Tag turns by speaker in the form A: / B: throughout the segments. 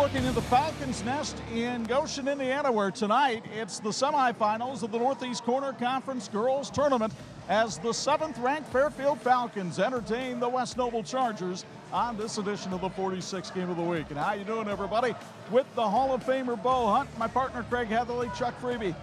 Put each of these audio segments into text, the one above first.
A: looking at the Falcons' nest in Goshen, Indiana, where tonight it's the semifinals of the Northeast Corner Conference Girls Tournament as the 7th-ranked Fairfield Falcons entertain the West Noble Chargers on this edition of the 46th Game of the Week. And how you doing, everybody? With the Hall of Famer Bo Hunt, my partner Craig Heatherly, Chuck Freeby.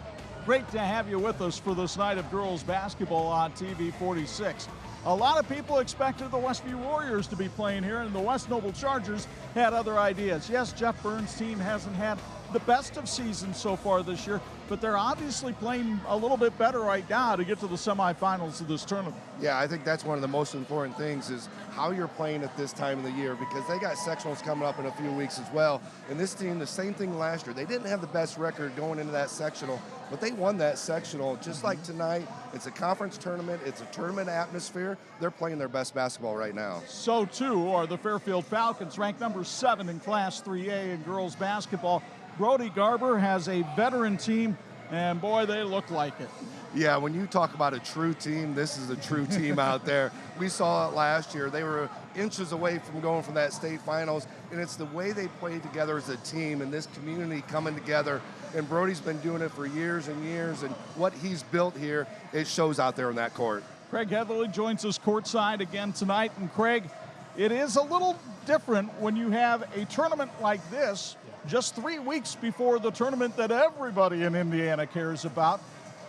A: Great to have you with us for this night of girls basketball on TV 46. A lot of people expected the Westview Warriors to be playing here, and the West Noble Chargers had other ideas. Yes, Jeff Burns' team hasn't had the best of seasons so far this year, but they're obviously playing a little bit better right now to get to the semifinals of this tournament.
B: Yeah, I think that's one of the most important things is how you're playing at this time of the year, because they got sectionals coming up in a few weeks as well. And this team, the same thing last year. They didn't have the best record going into that sectional, but they won that sectional. Just like tonight, it's a conference tournament. It's a tournament atmosphere. They're playing their best basketball right now.
A: So, too, are the Fairfield Falcons, ranked number 7 in Class 3A in girls basketball. Brody Garber has a veteran team, and boy, they look like it.
B: Yeah, when you talk about a true team, this is a true team out there. We saw it last year. They were inches away from going from that state finals, and it's the way they play together as a team and this community coming together. And Brody's been doing it for years and years, and what he's built here, it shows out there in that court.
A: Craig Heatherly joins us courtside again tonight. And Craig, it is a little different when you have a tournament like this just 3 weeks before the tournament that everybody in Indiana cares about.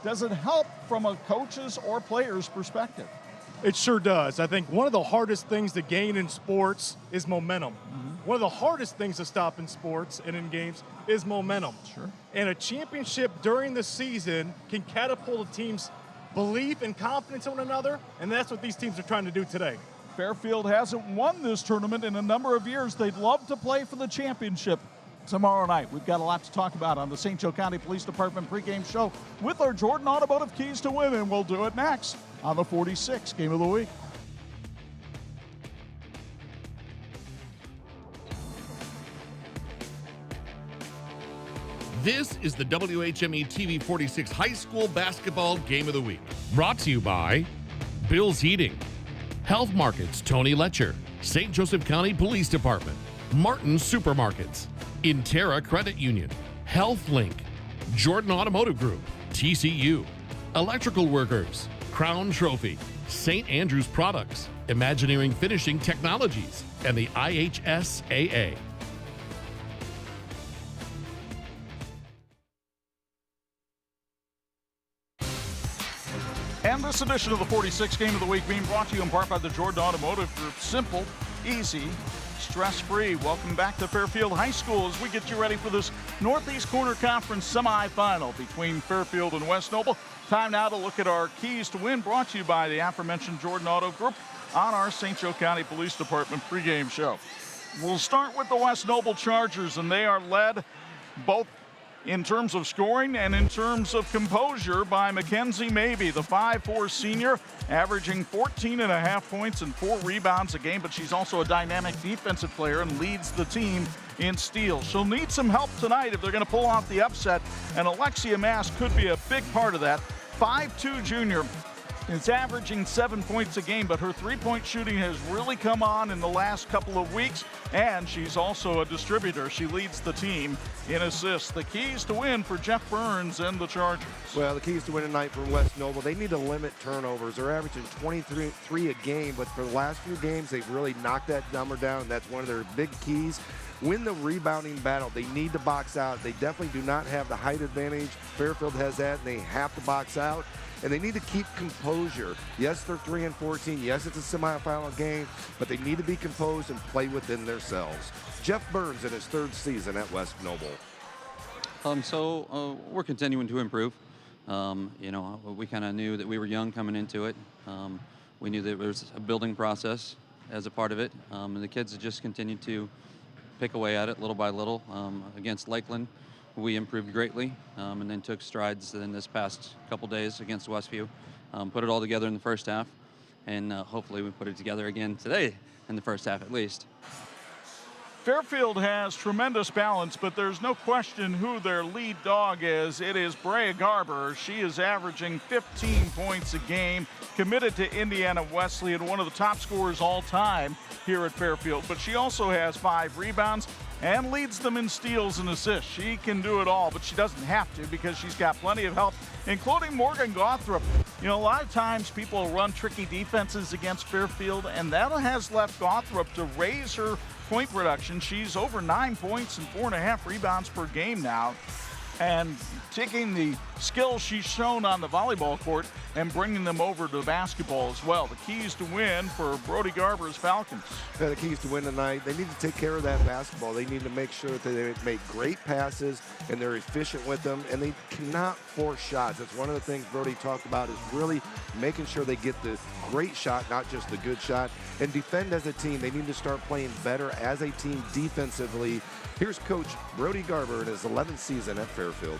A: Does it help from a coach's or player's perspective?
C: It sure does. I think one of the hardest things to gain in sports is momentum. One of the hardest things to stop in sports and in games is momentum.
A: Sure.
C: And a championship during the season can catapult a team's belief and confidence in one another, and that's what these teams are trying to do today.
A: Fairfield hasn't won this tournament in a number of years. They'd love to play for the championship tomorrow night. We've got a lot to talk about on the St. Joe County Police Department pregame show with our Jordan Automotive Keys to Win, and we'll do it next on the 46th Game of the Week.
D: This is the WHME TV 46 High School Basketball Game of the Week. Brought to you by Bill's Heating, Health Markets, Tony Letcher, St. Joseph County Police Department, Martin Supermarkets, Interra Credit Union, HealthLink, Jordan Automotive Group, TCU, Electrical Workers, Crown Trophy, St. Andrews Products, Imagineering Finishing Technologies, and the IHSAA.
A: And this edition of the 46th Game of the Week being brought to you in part by the Jordan Automotive Group. Simple, easy, stress-free. Welcome back to Fairfield High School as we get you ready for this Northeast Corner Conference semifinal between Fairfield and West Noble. Time now to look at our keys to win, brought to you by the aforementioned Jordan Auto Group on our St. Joe County Police Department pregame show. We'll start with the West Noble Chargers, and they are led both in terms of scoring and in terms of composure by Mackenzie Mabee, the 5'4" senior, averaging 14.5 points and 4 rebounds a game, but she's also a dynamic defensive player and leads the team in steals. She'll need some help tonight if they're going to pull off the upset, and Alexia Mass could be a big part of that. 5'2" junior is averaging 7 points a game, but her three-point shooting has really come on in the last couple of weeks, and she's also a distributor. She leads the team in assists. The keys to win for Jeff Burns and the Chargers.
B: Well, the keys to win tonight for West Noble, they need to limit turnovers. They're averaging 23 a game, but for the last few games, they've really knocked that number down. That's one of their big keys. Win the rebounding battle. They need to box out. They definitely do not have the height advantage. Fairfield has that, and they have to box out. And they need to keep composure. Yes, they're 3-14. Yes, it's a semifinal game, but they need to be composed and play within themselves. Jeff Burns in his 3rd season at West Noble.
E: We're continuing to improve. We kind of knew that we were young coming into it. We knew that there was a building process as a part of it, and the kids have just continued to pick away at it little by little. Against Lakeland, we improved greatly, and then took strides in this past couple days against Westview. Put it all together in the first half, and hopefully we put it together again today in the first half at least.
A: Fairfield has tremendous balance, but there's no question who their lead dog is. It is Brea Garber. She is averaging 15 points a game, committed to Indiana Wesleyan, one of the top scorers all time here at Fairfield. But she also has 5 rebounds, and leads them in steals and assists. She can do it all, but she doesn't have to because she's got plenty of help, including Morgan Gothrop. You know, a lot of times people run tricky defenses against Fairfield, and that has left Gothrop to raise her point production. She's over 9 points and 4.5 rebounds per game now, and taking the skills she's shown on the volleyball court and bringing them over to basketball as well. The keys to win for Brody Garber's Falcons.
B: Yeah, the keys to win tonight, they need to take care of that basketball. They need to make sure that they make great passes and they're efficient with them, and they cannot force shots. That's one of the things Brody talked about, is really making sure they get the great shot, not just the good shot, and defend as a team. They need to start playing better as a team defensively. Here's Coach Brody Garber in his 11th season at Fairfield.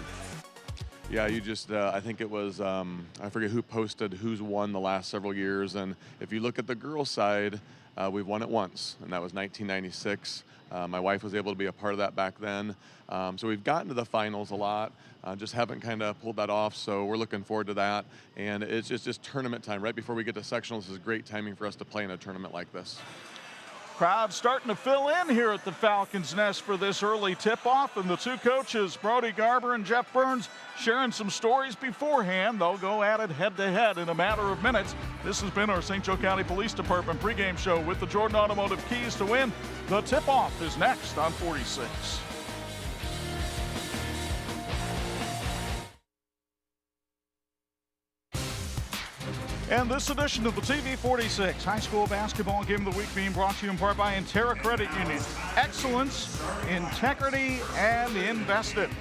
F: Yeah, you just, I think it was, I forget who posted who's won the last several years. And if you look at the girls' side, we've won it once, and that was 1996. My wife was able to be a part of that back then. So we've gotten to the finals a lot, just haven't kind of pulled that off. So we're looking forward to that. And it's just tournament time. Right before we get to sectionals is great timing for us to play in a tournament like this.
A: Crowd starting to fill in here at the Falcons' Nest for this early tip-off, and the two coaches, Brody Garber and Jeff Burns, sharing some stories beforehand. They'll go at it head-to-head in a matter of minutes. This has been our St. Joe County Police Department pregame show with the Jordan Automotive keys to win. The tip-off is next on 46. And this edition of the TV 46 High School Basketball Game of the Week being brought to you in part by Intera Credit Union. Excellence, integrity, and invested.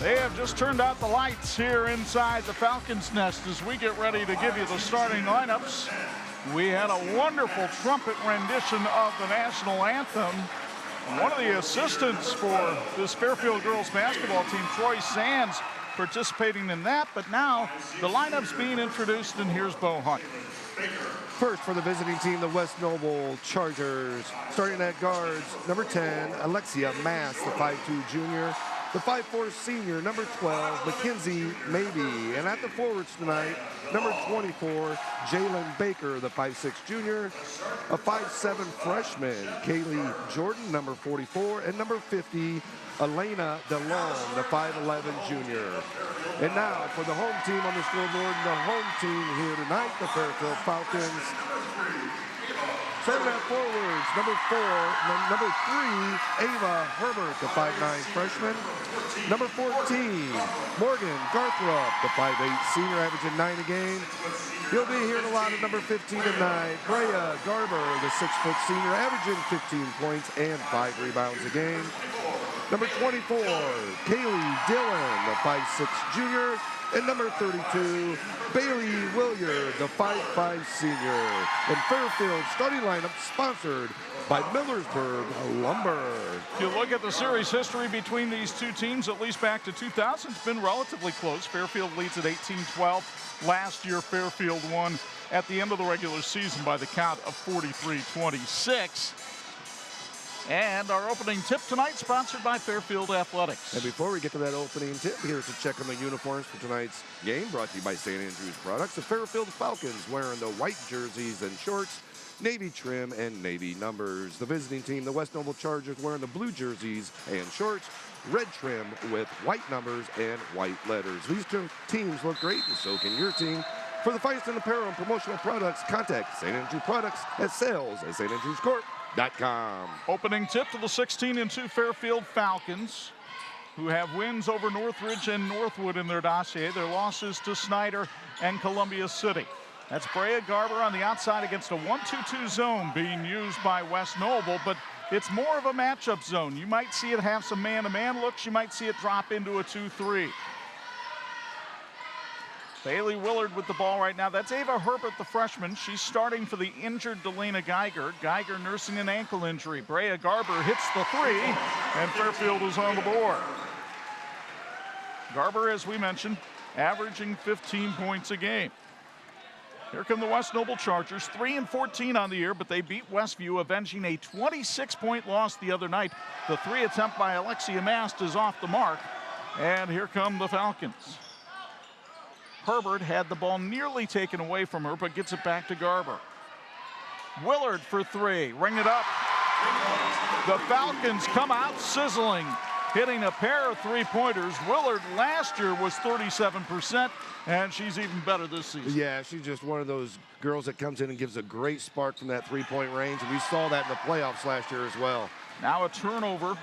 A: They have just turned out the lights here inside the Falcons' Nest as we get ready to give you the starting lineups. We had a wonderful trumpet rendition of the national anthem. One of the assistants for this Fairfield girls basketball team, Troy Sands, participating in that, but now the lineup's being introduced, and here's Bo Hunt.
B: First for the visiting team, the West Noble Chargers. Starting at guards, number 10, Alexia Mass, the 5'2 junior. The 5'4 senior, number 12, Mackenzie Maybe. And at the forwards tonight, number 24, Jalen Baker, the 5'6 junior. A 5'7 freshman, Kaylee Jordan, number 44. And number 50, Elena DeLong, the 5'11 junior. And now for the home team on the scoreboard, the home team here tonight, the Fairfield Falcons. Starting at forwards, number 3, Ava Herbert, the 5'9 freshman. Number 14, Morgan Garthrop, the 5'8 senior, averaging 9 a game. He'll be here in a lot of number 15 tonight. Brea Garber, the 6' senior, averaging 15 points and 5 rebounds a game. Number 24, Kaylee Dillon, the 5'6 junior. And number 32, Bailey Williard, the 5'5 senior. And Fairfield starting lineup sponsored by Millersburg Lumber.
A: If you look at the series history between these two teams, at least back to 2000, it's been relatively close. Fairfield leads at 18-12. Last year, Fairfield won at the end of the regular season by the count of 43-26. And our opening tip tonight, sponsored by Fairfield Athletics.
B: And before we get to that opening tip, here's a check on the uniforms for tonight's game, brought to you by St. Andrews Products. The Fairfield Falcons wearing the white jerseys and shorts, navy trim and navy numbers. The visiting team, the West Noble Chargers, wearing the blue jerseys and shorts, red trim with white numbers and white letters. These two teams look great, and so can your team. For the finest in apparel and promotional products, contact St. Andrews Products at sales@standrewscorp.com.
A: Opening tip to the 16-2 Fairfield Falcons, who have wins over Northridge and Northwood in their dossier. Their losses to Snyder and Columbia City. That's Brea Garber on the outside against a 1-2-2 zone being used by West Noble, but it's more of a matchup zone. You might see it have some man-to-man looks. You might see it drop into a 2-3. Bailey Willard with the ball right now. That's Ava Herbert, the freshman. She's starting for the injured Delena Geiger. Geiger nursing an ankle injury. Brea Garber hits the 3, and Fairfield is on the board. Garber, as we mentioned, averaging 15 points a game. Here come the West Noble Chargers, 3-14 on the year, but they beat Westview, avenging a 26-point loss the other night. The 3 attempt by Alexia Mast is off the mark, and here come the Falcons. Herbert had the ball nearly taken away from her, but gets it back to Garber. Willard for 3, ring it up. The Falcons come out sizzling, hitting a pair of three-pointers. Willard last year was 37%, and she's even better this season.
B: Yeah, she's just one of those girls that comes in and gives a great spark from that three-point range, and we saw that in the playoffs last year as well.
A: Now a turnover.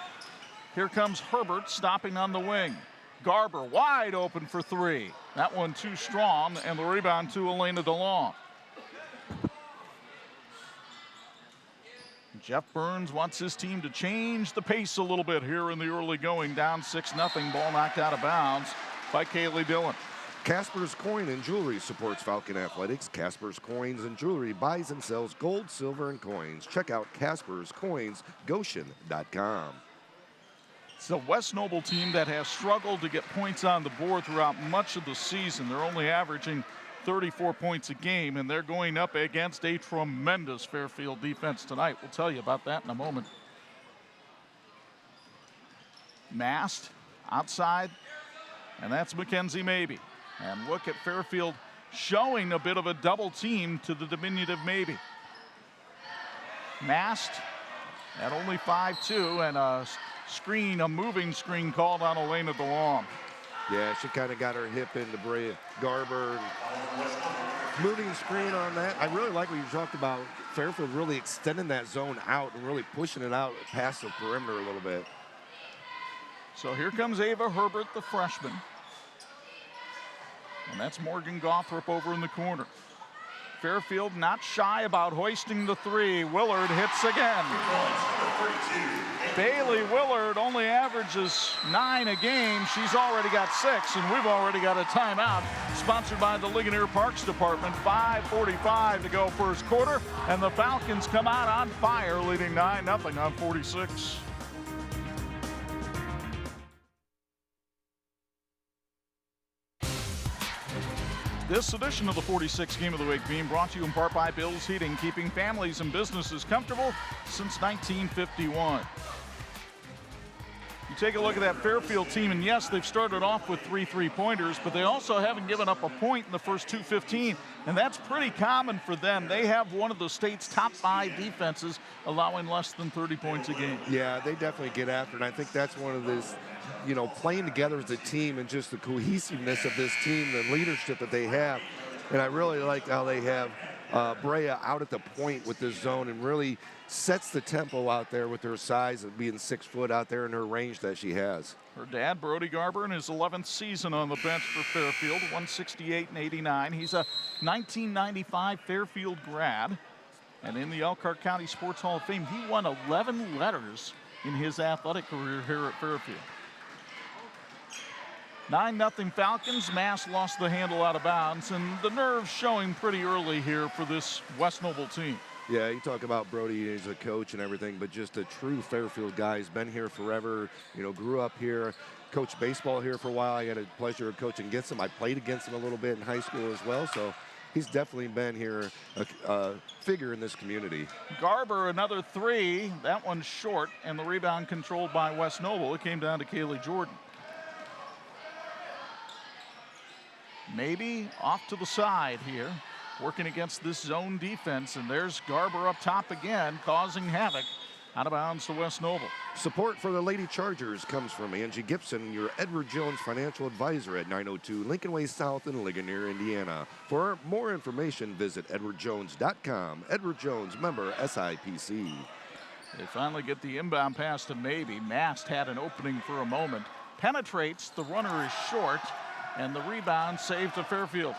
A: Here comes Herbert stopping on the wing. Garber wide open for three. That one too strong, and the rebound to Elena DeLong. Jeff Burns wants his team to change the pace a little bit here in the early going. Down 6-0, ball knocked out of bounds by Kaylee Dillon.
B: Casper's Coin and Jewelry supports Falcon Athletics. Casper's Coins and Jewelry buys and sells gold, silver, and coins. Check out Casper's Coins, Goshen.com.
A: It's the West Noble team that has struggled to get points on the board throughout much of the season. They're only averaging 34 points a game, and they're going up against a tremendous Fairfield defense tonight. We'll tell you about that in a moment. Mast outside, and that's Mackenzie Maybe. And look at Fairfield showing a bit of a double team to the diminutive Maybe. Mast at only 5'2", and a moving screen called on Elena DeLong.
B: Yeah, she kind of got her hip into Brea Garber. Moving screen on that. I really like what you talked about. Fairfield really extending that zone out and really pushing it out past the perimeter a little bit.
A: So here comes Ava Herbert, the freshman. And that's Morgan Gothrop over in the corner. Fairfield not shy about hoisting the three. Willard hits again. Bailey Willard only averages 9 a game. She's already got 6, and we've already got a timeout. Sponsored by the Ligonier Parks Department. 5:45 to go first quarter, and the Falcons come out on fire, leading 9-0 on 46. This edition of the 46 Game of the Week being brought to you in part by Bill's Heating, keeping families and businesses comfortable since 1951. You take a look at that Fairfield team, and yes, they've started off with 3 3-pointers, but they also haven't given up a point in the first 2:15, and that's pretty common for them. They have one of the state's top 5 defenses, allowing less than 30 points a game.
B: Yeah, they definitely get after it, and I think that's one of this, you know, playing together as a team and just the cohesiveness of this team, the leadership that they have. And I really like how they have Brea out at the point with this zone and really sets the tempo out there with her size and being 6 foot out there in her range that she has.
A: Her dad, Brody Garber, in his 11th season on the bench for Fairfield, 168 and 89. He's a 1995 Fairfield grad. And in the Elkhart County Sports Hall of Fame, he won 11 letters in his athletic career here at Fairfield. 9-0 Falcons. Mass lost the handle out of bounds, and the nerves showing pretty early here for this West Noble team.
B: Yeah, you talk about Brody as a coach and everything, but just a true Fairfield guy. He's been here forever, you know, grew up here, coached baseball here for a while. I had a pleasure of coaching against him. I played against him a little bit in high school as well, so he's definitely been here, a figure in this community.
A: Garber, another 3. That one's short, and the rebound controlled by West Noble. It came down to Kaylee Jordan. Maybe off to the side here, working against this zone defense, and there's Garber up top again, causing havoc. Out of bounds to West Noble.
B: Support for the Lady Chargers comes from Angie Gibson, your Edward Jones financial advisor at 902 Lincoln Way South in Ligonier, Indiana. For more information, visit edwardjones.com. Edward Jones, member SIPC.
A: They finally get the inbound pass to Maybe. Mast had an opening for a moment. Penetrates, the runner is short, and the rebound saved to Fairfield.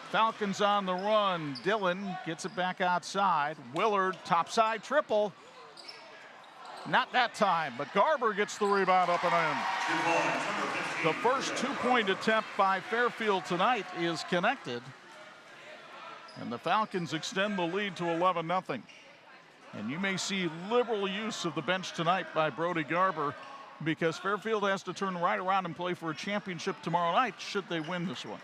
A: Falcons on the run. Dillon gets it back outside. Willard, topside triple. Not that time, but Garber gets the rebound up and in. The first 2-point attempt by Fairfield tonight is connected. And the Falcons extend the lead to 11-0. And you may see liberal use of the bench tonight by Brody Garber, because Fairfield has to turn right around and play for a championship tomorrow night should they win this one.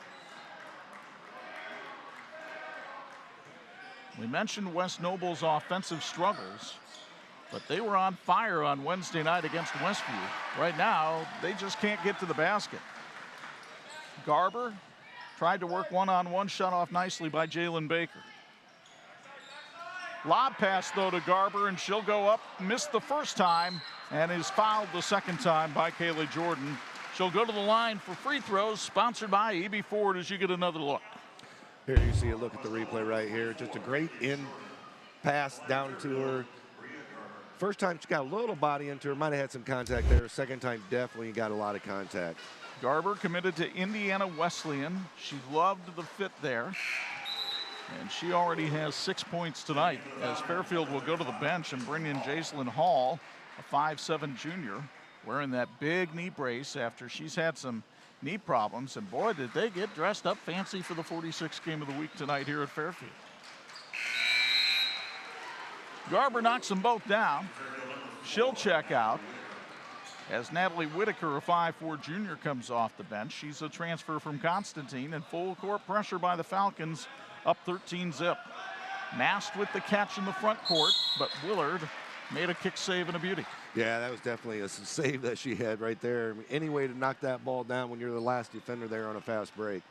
A: We mentioned West Noble's offensive struggles, but they were on fire on Wednesday night against Westview. Right now, they just can't get to the basket. Garber tried to work one-on-one, shut off nicely by Jalen Baker. Lob pass, though, to Garber, and she'll go up. Missed the first time and is fouled the second time by Kaylee Jordan. She'll go to the line for free throws, sponsored by EB Ford, as you get another look.
B: Here you see a look at the replay right here. Just a great in pass down to her. First time she got a little body into her, might have had some contact there. Second time definitely got a lot of contact.
A: Garber committed to Indiana Wesleyan. She loved the fit there. And she already has 6 points tonight, as Fairfield will go to the bench and bring in Jaislyn Hall, a 5'7" junior, wearing that big knee brace after she's had some knee problems. And boy, did they get dressed up fancy for the 46th game of the week tonight here at Fairfield. Garber knocks them both down. She'll check out as Natalie Whitaker, a 5'4" junior, comes off the bench. She's a transfer from Constantine, and full court pressure by the Falcons, up 13-zip. Mast with the catch in the front court, but Willard made a kick save and a beauty.
B: Yeah, that was definitely a save that she had right there. I mean, any way to knock that ball down when you're the last defender there on a fast break.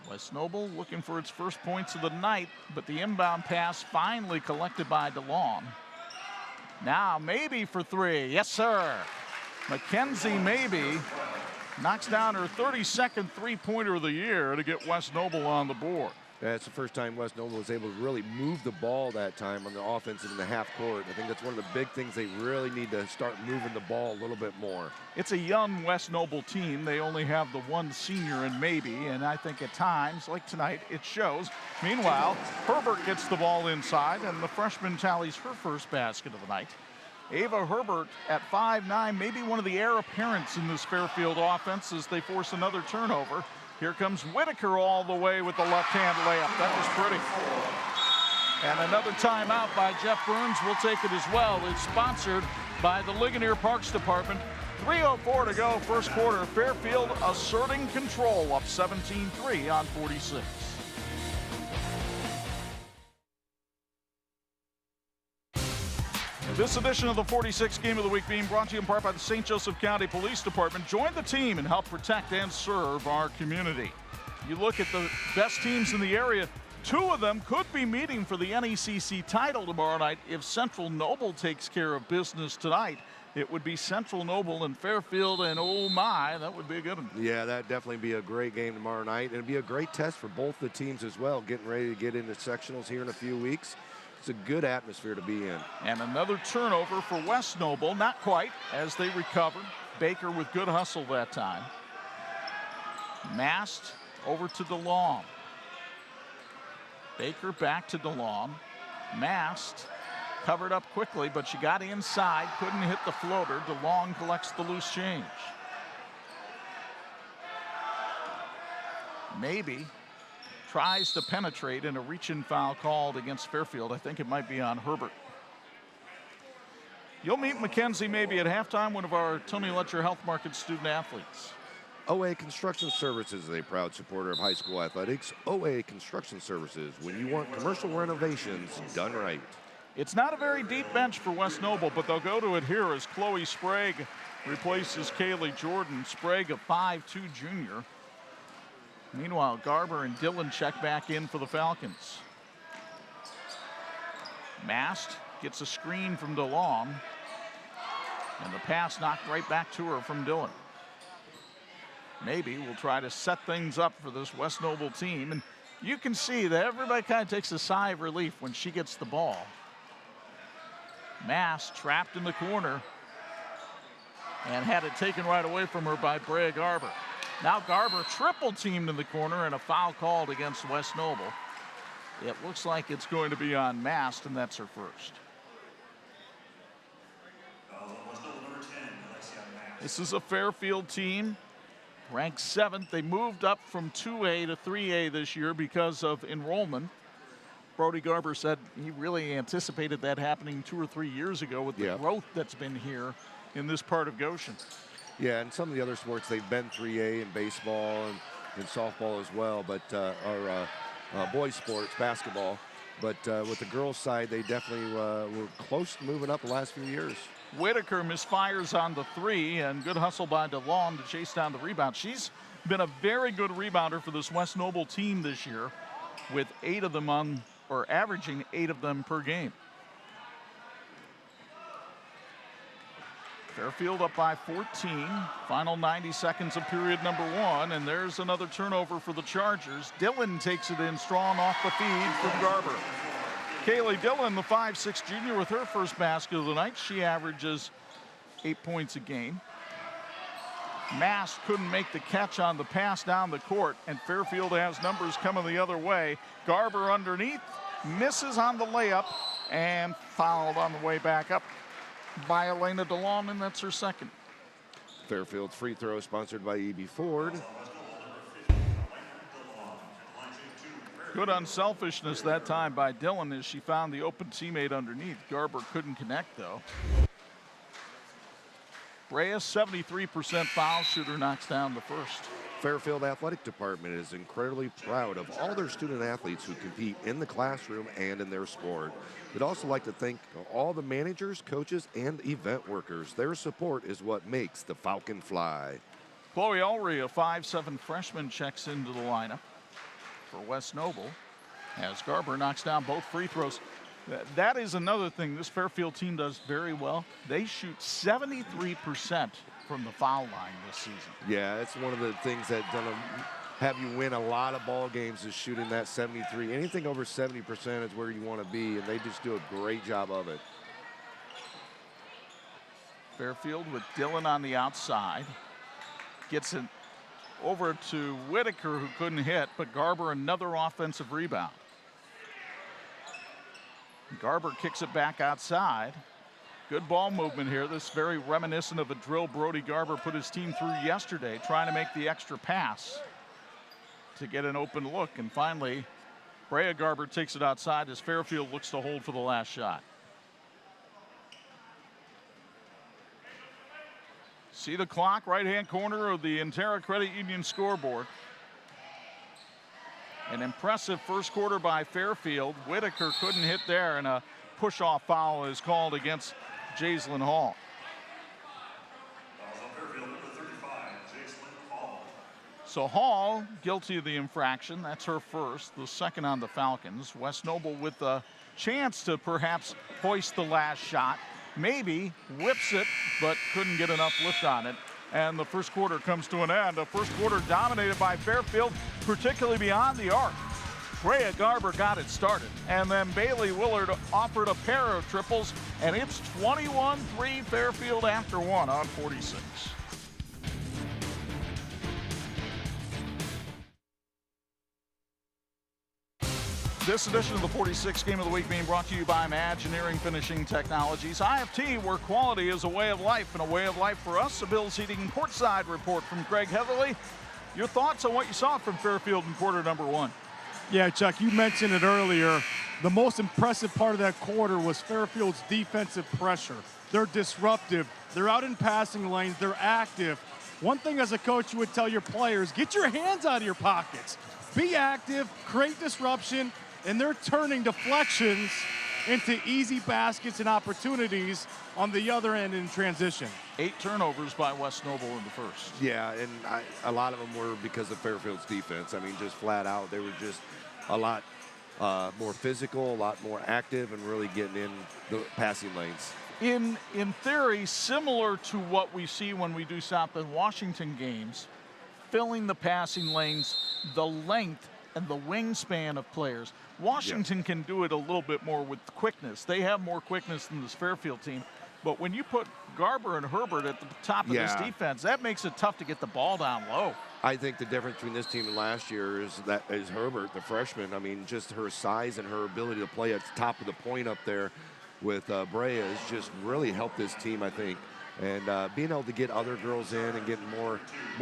A: West Noble looking for its first points of the night, but the inbound pass finally collected by DeLong. Now maybe for three. Yes, sir. Mackenzie Maybe knocks down her 32nd three-pointer of the year to get West Noble on the board.
B: That's the first time West Noble was able to really move the ball that time on the offense in the half court. I think that's one of the big things. They really need to start moving the ball a little bit more.
A: It's a young West Noble team. They only have the one senior in Maybe, and I think at times, like tonight, it shows. Meanwhile, Herbert gets the ball inside, and the freshman tallies her first basket of the night. Ava Herbert at 5'9", maybe one of the heir apparents in this Fairfield offense as they force another turnover. Here comes Whitaker all the way with the left-hand layup. That was pretty. And another timeout by Jeff Burns. We'll take it as well. It's sponsored by the Ligonier Parks Department. 3:04 to go, first quarter. Fairfield asserting control, up 17-3 on 46. This edition of the 46th game of the week being brought to you in part by the St. Joseph County Police Department. Join the team and help protect and serve our community. You look at the best teams in the area, two of them could be meeting for the NECC title tomorrow night. If Central Noble takes care of business tonight, it would be Central Noble and Fairfield, and oh my, that would be a good one.
B: Yeah, that'd definitely be a great game tomorrow night. And it'd be a great test for both the teams as well, getting ready to get into sectionals here in a few weeks. It's a good atmosphere to be in.
A: And another turnover for West Noble, not quite, as they recovered. Baker with good hustle that time. Mast over to DeLong. Baker back to DeLong. Mast covered up quickly, but she got inside, couldn't hit the floater. DeLong collects the loose change. Maybe tries to penetrate, and a reach-in foul called against Fairfield. I think it might be on Herbert. You'll meet Mackenzie Maybe at halftime, one of our Tony Letcher Health Market student athletes.
B: OA Construction Services is a proud supporter of high school athletics. OA Construction Services, when you want commercial renovations done right.
A: It's not a very deep bench for West Noble, but they'll go to it here as Chloe Sprague replaces Kaylee Jordan. Sprague, a 5'2" junior. Meanwhile, Garber and Dillon check back in for the Falcons. Mast gets a screen from DeLong, and the pass knocked right back to her from Dillon. Maybe we'll try to set things up for this West Noble team, and you can see that everybody kind of takes a sigh of relief when she gets the ball. Mast trapped in the corner and had it taken right away from her by Brea Garber. Now Garber triple teamed in the corner, and a foul called against West Noble. It looks like it's going to be on Mast, and that's her first. This is a Fairfield team, ranked 7th. They moved up from 2A to 3A this year because of enrollment. Brody Garber said he really anticipated that happening 2 or 3 years ago with the growth that's been here in this part of Goshen.
B: Yeah, and some of the other sports, they've been 3A in baseball and softball as well, but boys sports, basketball. But with the girls' side, they definitely were close to moving up the last few years.
A: Whitaker misfires on the 3, and good hustle by DeLong to chase down the rebound. She's been a very good rebounder for this West Noble team this year. with 8 of them averaging 8 of them per game. Fairfield up by 14. Final 90 seconds of period number 1, and there's another turnover for the Chargers. Dillon takes it in strong off the feed from Garber. Kaylee Dillon, the 5'6" junior, with her first basket of the night. She averages 8 points a game. Mast couldn't make the catch on the pass down the court, and Fairfield has numbers coming the other way. Garber underneath, misses on the layup, and fouled on the way back up by Elena DeLong, and that's her second.
B: Fairfield's free throw sponsored by E.B. Ford.
A: Good unselfishness that time by Dillon as she found the open teammate underneath. Garber couldn't connect, though. Brea, 73% foul shooter, knocks down the first.
B: Fairfield Athletic Department is incredibly proud of all their student athletes who compete in the classroom and in their sport. We'd also like to thank all the managers, coaches, and event workers. Their support is what makes the Falcon fly.
A: Chloe Ulrey, a 5'7" freshman, checks into the lineup for West Noble as Garber knocks down both free throws. That is another thing this Fairfield team does very well. They shoot 73% from the foul line this season.
B: Yeah, it's one of the things that gonna have you win a lot of ball games is shooting that 73. Anything over 70% is where you want to be, and they just do a great job of it.
A: Fairfield with Dillon on the outside. Gets it over to Whitaker, who couldn't hit, but Garber another offensive rebound. Garber kicks it back outside. Good ball movement here. This is very reminiscent of a drill Brody Garber put his team through yesterday, trying to make the extra pass to get an open look. And finally, Brea Garber takes it outside as Fairfield looks to hold for the last shot. See the clock, right-hand corner of the Intera Credit Union scoreboard. An impressive first quarter by Fairfield. Whitaker couldn't hit there, and a push-off foul is called against Jaislyn Hall. So Hall, guilty of the infraction. That's her first, the second on the Falcons. West Noble with a chance to perhaps hoist the last shot. Maybe whips it, but couldn't get enough lift on it. And the first quarter comes to an end. A first quarter dominated by Fairfield, particularly beyond the arc. Brea Garber got it started, and then Bailey Willard offered a pair of triples, and it's 21-3 Fairfield after 1 on 46. This edition of the 46 Game of the Week being brought to you by Imagineering Finishing Technologies. IFT, where quality is a way of life, and a way of life for us. A Bills Heating courtside report from Craig Heatherly. Your thoughts on what you saw from Fairfield in quarter number 1?
C: Yeah, Chuck, you mentioned it earlier. The most impressive part of that quarter was Fairfield's defensive pressure. They're disruptive. They're out in passing lanes. They're active. One thing as a coach you would tell your players, get your hands out of your pockets. Be active, create disruption, and they're turning deflections into easy baskets and opportunities on the other end in transition.
A: 8 turnovers by West Noble in the first.
B: Yeah, and a lot of them were because of Fairfield's defense. I mean, just flat out, they were just a lot more physical, a lot more active, and really getting in the passing lanes.
A: In theory, similar to what we see when we do South Bend Washington games, filling the passing lanes, the length and the wingspan of players. Washington can do it a little bit more with quickness. They have more quickness than this Fairfield team. But when you put Garber and Herbert at the top of this defense, that makes it tough to get the ball down low.
B: I think the difference between this team and last year is Herbert, the freshman. I mean, just her size and her ability to play at the top of the point up there with Brea has just really helped this team, I think. And being able to get other girls in and getting more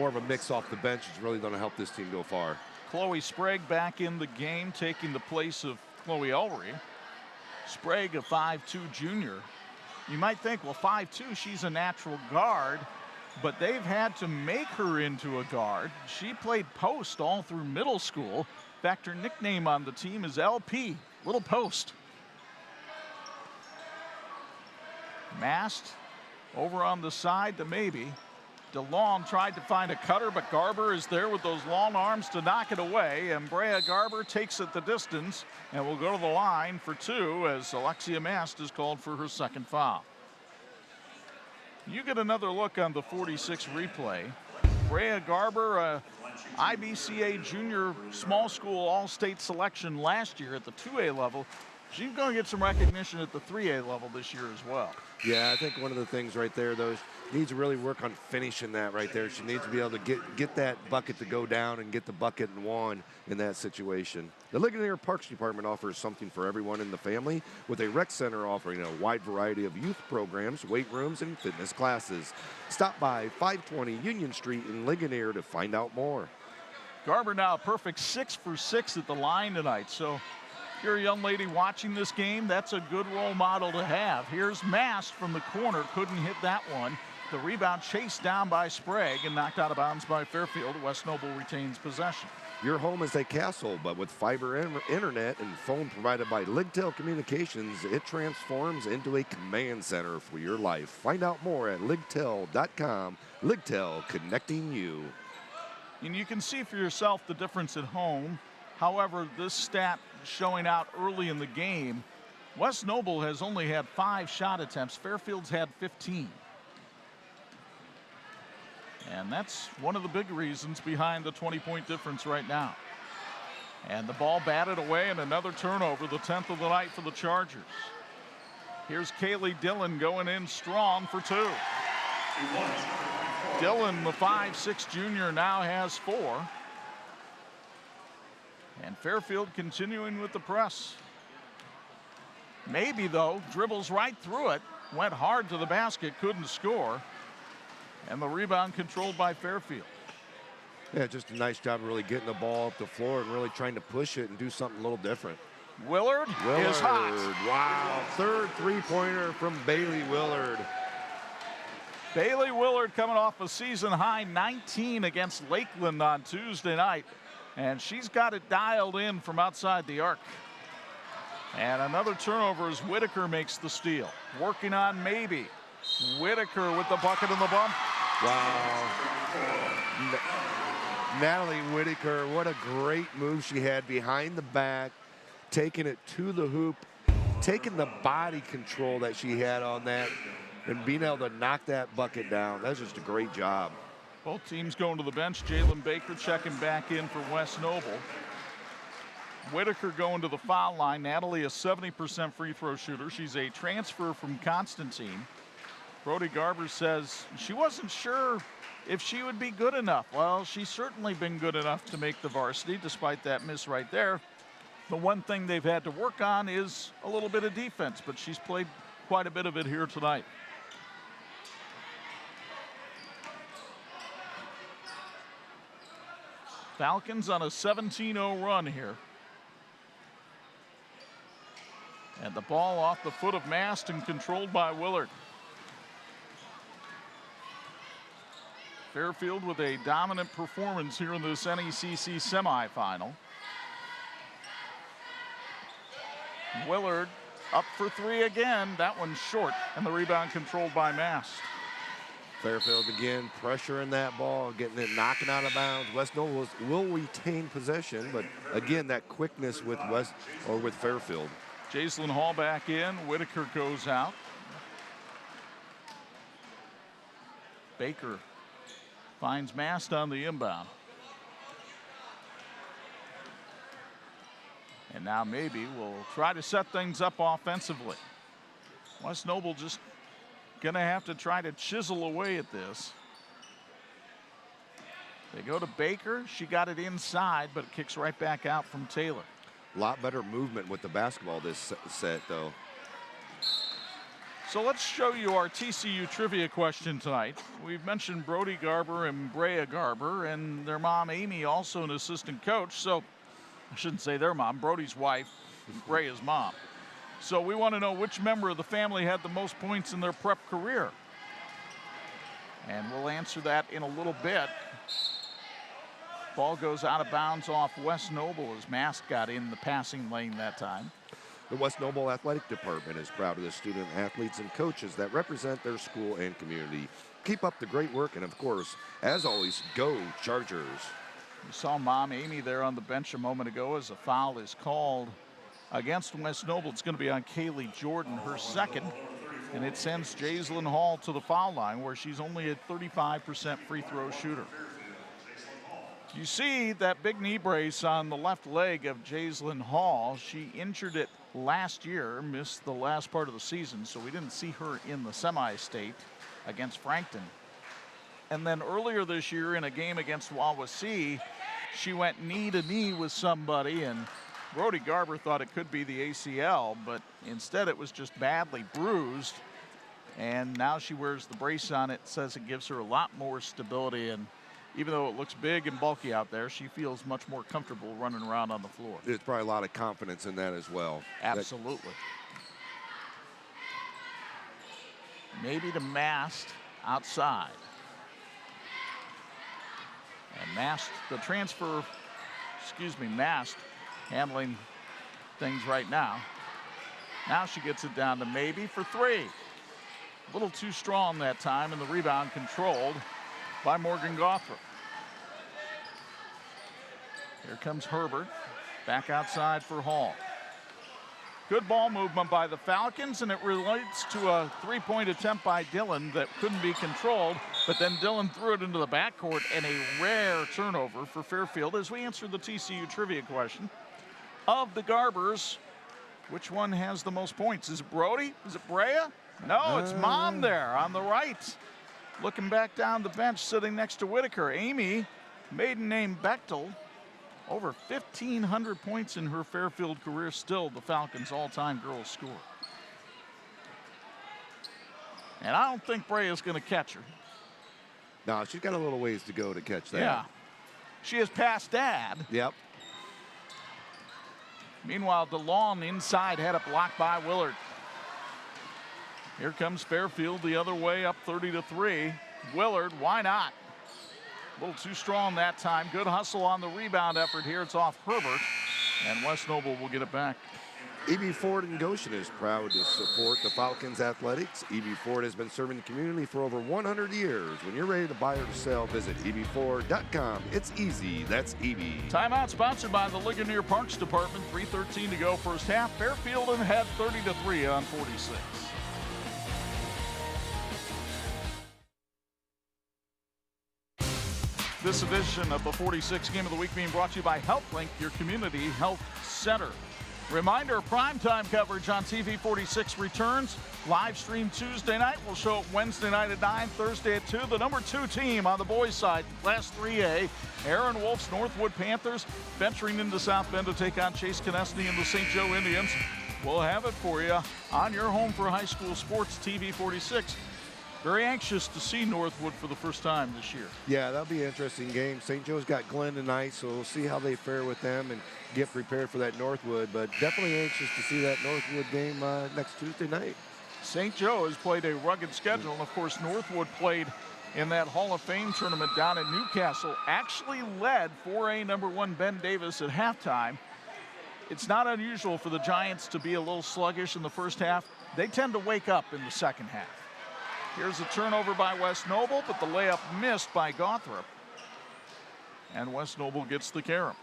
B: of a mix off the bench is really going to help this team go far.
A: Chloe Sprague back in the game, taking the place of Chloe Ulrey. Sprague, a 5'2" junior. You might think, well, 5'2", she's a natural guard, but they've had to make her into a guard. She played post all through middle school. In fact, her nickname on the team is LP, Little Post. Mast over on the side to maybe. DeLong tried to find a cutter, but Garber is there with those long arms to knock it away. And Brea Garber takes it the distance and will go to the line for 2 as Alexia Mast is called for her second foul. You get another look on the 46 replay. Brea Garber, IBCA junior small school all-state selection last year at the 2A level. She's going to get some recognition at the 3A level this year as well.
B: Yeah, I think one of the things right there, though, needs to really work on finishing that right there. She needs to be able to get that bucket to go down and get the bucket and one in that situation. The Ligonier Parks Department offers something for everyone in the family, with a rec center offering a wide variety of youth programs, weight rooms, and fitness classes. Stop by 520 Union Street in Ligonier to find out more.
A: Garber now a perfect 6 for 6 at the line tonight. So if you're a young lady watching this game, that's a good role model to have. Here's Mast from the corner, couldn't hit that one. The rebound chased down by Sprague and knocked out of bounds by Fairfield. West Noble retains possession.
B: Your home is a castle, but with fiber internet and phone provided by Ligtel Communications, it transforms into a command center for your life. Find out more at ligtel.com. Ligtel, connecting you.
A: And you can see for yourself the difference at home. However, this stat showing out early in the game, West Noble has only had 5 shot attempts. Fairfield's had 15. And that's one of the big reasons behind the 20-point difference right now. And the ball batted away and another turnover, the 10th of the night for the Chargers. Here's Kaylee Dillon going in strong for 2. Dillon, the 5'6" junior, now has 4. And Fairfield continuing with the press. Maybe, though, dribbles right through it, went hard to the basket, couldn't score. And the rebound controlled by Fairfield.
B: Yeah, just a nice job of really getting the ball up the floor and really trying to push it and do something a little different.
A: Willard is hot.
B: Wow, third three-pointer from Bailey Willard.
A: Bailey Willard coming off a season-high 19 against Lakeland on Tuesday night. And she's got it dialed in from outside the arc. And another turnover as Whitaker makes the steal. Working on maybe. Whitaker with the bucket and the bump.
B: Wow. Natalie Whitaker, what a great move she had behind the back, taking it to the hoop, taking the body control that she had on that, and being able to knock that bucket down. That's just a great job.
A: Both teams going to the bench. Jalen Baker checking back in for West Noble. Whitaker going to the foul line. Natalie, a 70% free throw shooter. She's a transfer from Constantine. Brody Garber says she wasn't sure if she would be good enough. Well, she's certainly been good enough to make the varsity despite that miss right there. The one thing they've had to work on is a little bit of defense, but she's played quite a bit of it here tonight. Falcons on a 17-0 run here. And the ball off the foot of Mast and controlled by Willard. Fairfield with a dominant performance here in this NECC semifinal. Willard up for 3 again. That one's short, and the rebound controlled by Mast.
B: Fairfield again pressuring that ball, getting it, knocking out of bounds. West Noble will retain possession, but again, that quickness with Fairfield.
A: Jaislyn Hall back in. Whitaker goes out. Baker finds Mast on the inbound. And now maybe we'll try to set things up offensively. West Noble just gonna have to try to chisel away at this. They go to Baker. She got it inside, but it kicks right back out from Taylor.
B: A lot better movement with the basketball this set, though.
A: So let's show you our TCU trivia question tonight. We've mentioned Brody Garber and Brea Garber, and their mom, Amy, also an assistant coach. So I shouldn't say their mom, Brody's wife, Brea's mom. So we want to know which member of the family had the most points in their prep career. And we'll answer that in a little bit. Ball goes out of bounds off West Noble as Mast got in the passing lane that time.
B: The West Noble Athletic Department is proud of the student athletes and coaches that represent their school and community. Keep up the great work, and of course, as always, go Chargers.
A: You saw Mom Amy there on the bench a moment ago as a foul is called against West Noble. It's going to be on Kaylee Jordan, her second, and it sends Jaislyn Hall to the foul line where she's only a 35% free throw shooter. You see that big knee brace on the left leg of Jaislyn Hall. She injured it last year, missed the last part of the season, so we didn't see her in the semi-state against Frankton. And then earlier this year in a game against Wawasee, she went knee to knee with somebody, and Brody Garber thought it could be the ACL, but instead it was just badly bruised. And now she wears the brace on it, says it gives her a lot more stability, and even though it looks big and bulky out there, she feels much more comfortable running around on the floor.
B: There's probably a lot of confidence in that as well.
A: Absolutely. Maybe to Mast outside. And Mast handling things right now. Now she gets it down to maybe for three. A little too strong that time, and the rebound controlled by Morgan Gothrop. Here comes Herbert, back outside for Hall. Good ball movement by the Falcons, and it relates to a three-point attempt by Dillon that couldn't be controlled, but then Dillon threw it into the backcourt, and a rare turnover for Fairfield as we answer the TCU trivia question. Of the Garbers, which one has the most points? Is it Brody? Is it Brea? No, it's Mom there on the right. Looking back down the bench, sitting next to Whitaker. Amy, maiden name Bechtel, over 1,500 points in her Fairfield career, still the Falcons' all-time girls score. And I don't think Brea is going to catch her.
B: No, she's got a little ways to go to catch that.
A: Yeah. She has passed Dad.
B: Yep.
A: Meanwhile, DeLong inside had it blocked by Willard. Here comes Fairfield the other way, up 30-3. Willard, why not? A little too strong that time. Good hustle on the rebound effort here. It's off Herbert, and West Noble will get it back.
B: E.B. Ford in Goshen is proud to support the Falcons athletics. E.B. Ford has been serving the community for over 100 years. When you're ready to buy or to sell, visit ebford.com. It's easy. That's E.B.
A: Timeout sponsored by the Ligonier Parks Department. 3:13 to go first half. Fairfield ahead 30-3 on 46. This edition of the 46 Game of the Week being brought to you by HealthLink, your community health center. Reminder, primetime coverage on TV 46 returns. Live stream Tuesday night. We'll show it Wednesday night at 9, Thursday at 2. The number 2 team on the boys' side, Class 3A, Aaron Wolf's Northwood Panthers, venturing into South Bend to take on Chase Conestine and the St. Joe Indians. We'll have it for you on your home for high school sports, TV 46. Very anxious to see Northwood for the first time this year.
B: Yeah, that'll be an interesting game. St. Joe's got Glenn tonight, so we'll see how they fare with them and get prepared for that Northwood. But definitely anxious to see that Northwood game next Tuesday night.
A: St. Joe has played a rugged schedule, and of course Northwood played in that Hall of Fame tournament down in Newcastle. Actually led 4A number 1 Ben Davis at halftime. It's not unusual for the Giants to be a little sluggish in the first half. They tend to wake up in the second half. Here's a turnover by West Noble, but the layup missed by Gothrop. And West Noble gets the carom.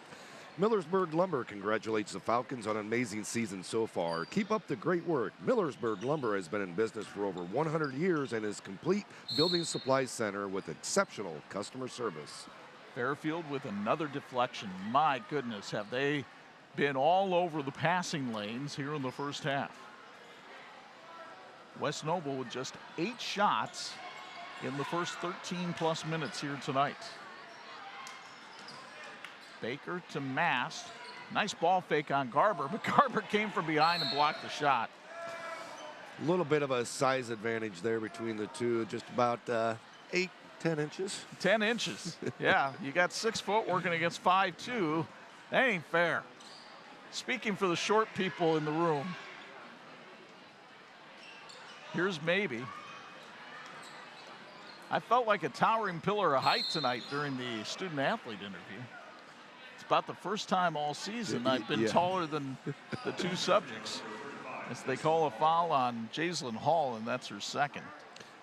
B: Millersburg Lumber congratulates the Falcons on an amazing season so far. Keep up the great work. Millersburg Lumber has been in business for over 100 years and is a complete building supply center with exceptional customer service.
A: Fairfield with another deflection. My goodness, have they been all over the passing lanes here in the first half. West Noble with just 8 shots in the first 13+ minutes here tonight. Baker to Mast. Nice ball fake on Garber, but Garber came from behind and blocked the shot.
B: A little bit of a size advantage there between the two, just about 8, 10 inches.
A: 10 inches, yeah. You got 6 foot working against 5'2". That ain't fair. Speaking for the short people in the room, here's maybe. I felt like a towering pillar of height tonight during the student athlete interview. It's about the first time all season I've been taller than the two subjects. as they call a foul on Jaislyn Hall, and that's her second.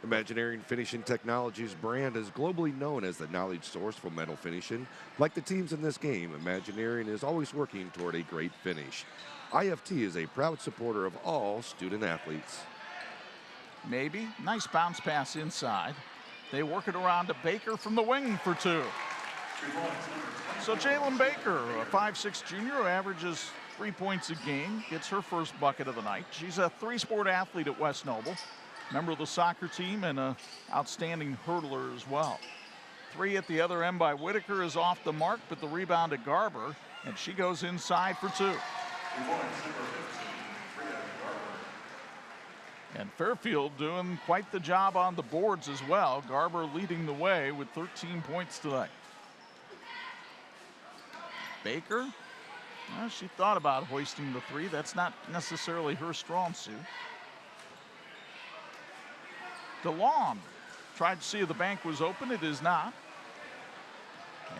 B: Imagineering Finishing Technologies brand is globally known as the knowledge source for metal finishing. Like the teams in this game, Imagineering is always working toward a great finish. IFT is a proud supporter of all student athletes.
A: Maybe. Nice bounce pass inside. They work it around to Baker from the wing for two. So Jalen Baker, a 5'6" junior who averages 3 points a game, gets her first bucket of the night. She's a three-sport athlete at West Noble, member of the soccer team and an outstanding hurdler as well. Three at the other end by Whitaker is off the mark, but the rebound to Garber, and she goes inside for two. And Fairfield doing quite the job on the boards as well. Garber leading the way with 13 points tonight. Baker, well, she thought about hoisting the three. That's not necessarily her strong suit. DeLong tried to see if the bank was open. It is not.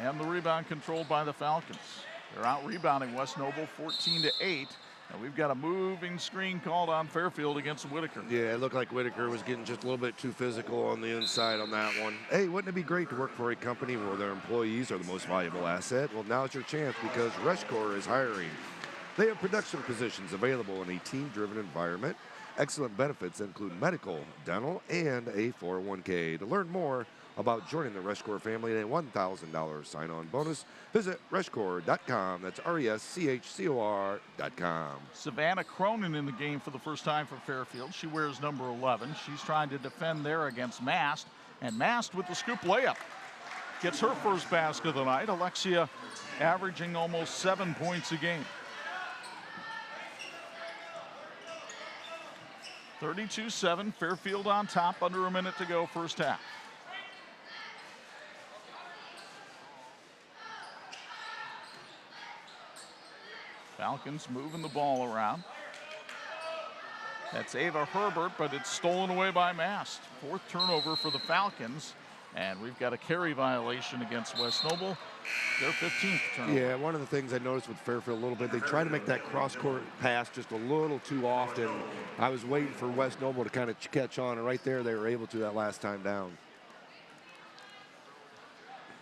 A: And the rebound controlled by the Falcons. They're out rebounding West Noble 14-8. And we've got a moving screen called on Fairfield against Whitaker.
B: Yeah, it looked like Whitaker was getting just a little bit too physical on the inside on that one. Hey, wouldn't it be great to work for a company where their employees are the most valuable asset? Well, now's your chance because Rushcore is hiring. They have production positions available in a team-driven environment. Excellent benefits include medical, dental, and a 401k. To learn more about joining the Rushcore family and a $1,000 sign-on bonus, visit rushcore.com. That's RESCHCOR.com.
A: Savannah Cronin in the game for the first time for Fairfield. She wears number 11. She's trying to defend there against Mast, and Mast with the scoop layup gets her first basket of the night. Alexia averaging almost 7 points a game. 32-7, Fairfield on top, under a minute to go, first half. Falcons moving the ball around. That's Ava Herbert, but it's stolen away by Mast. Fourth turnover for the Falcons, and we've got a carry violation against West Noble. Their 15th turnover.
B: Yeah, one of the things I noticed with Fairfield a little bit, they try to make that cross-court pass just a little too often. I was waiting for West Noble to kind of catch on, and right there they were able to that last time down.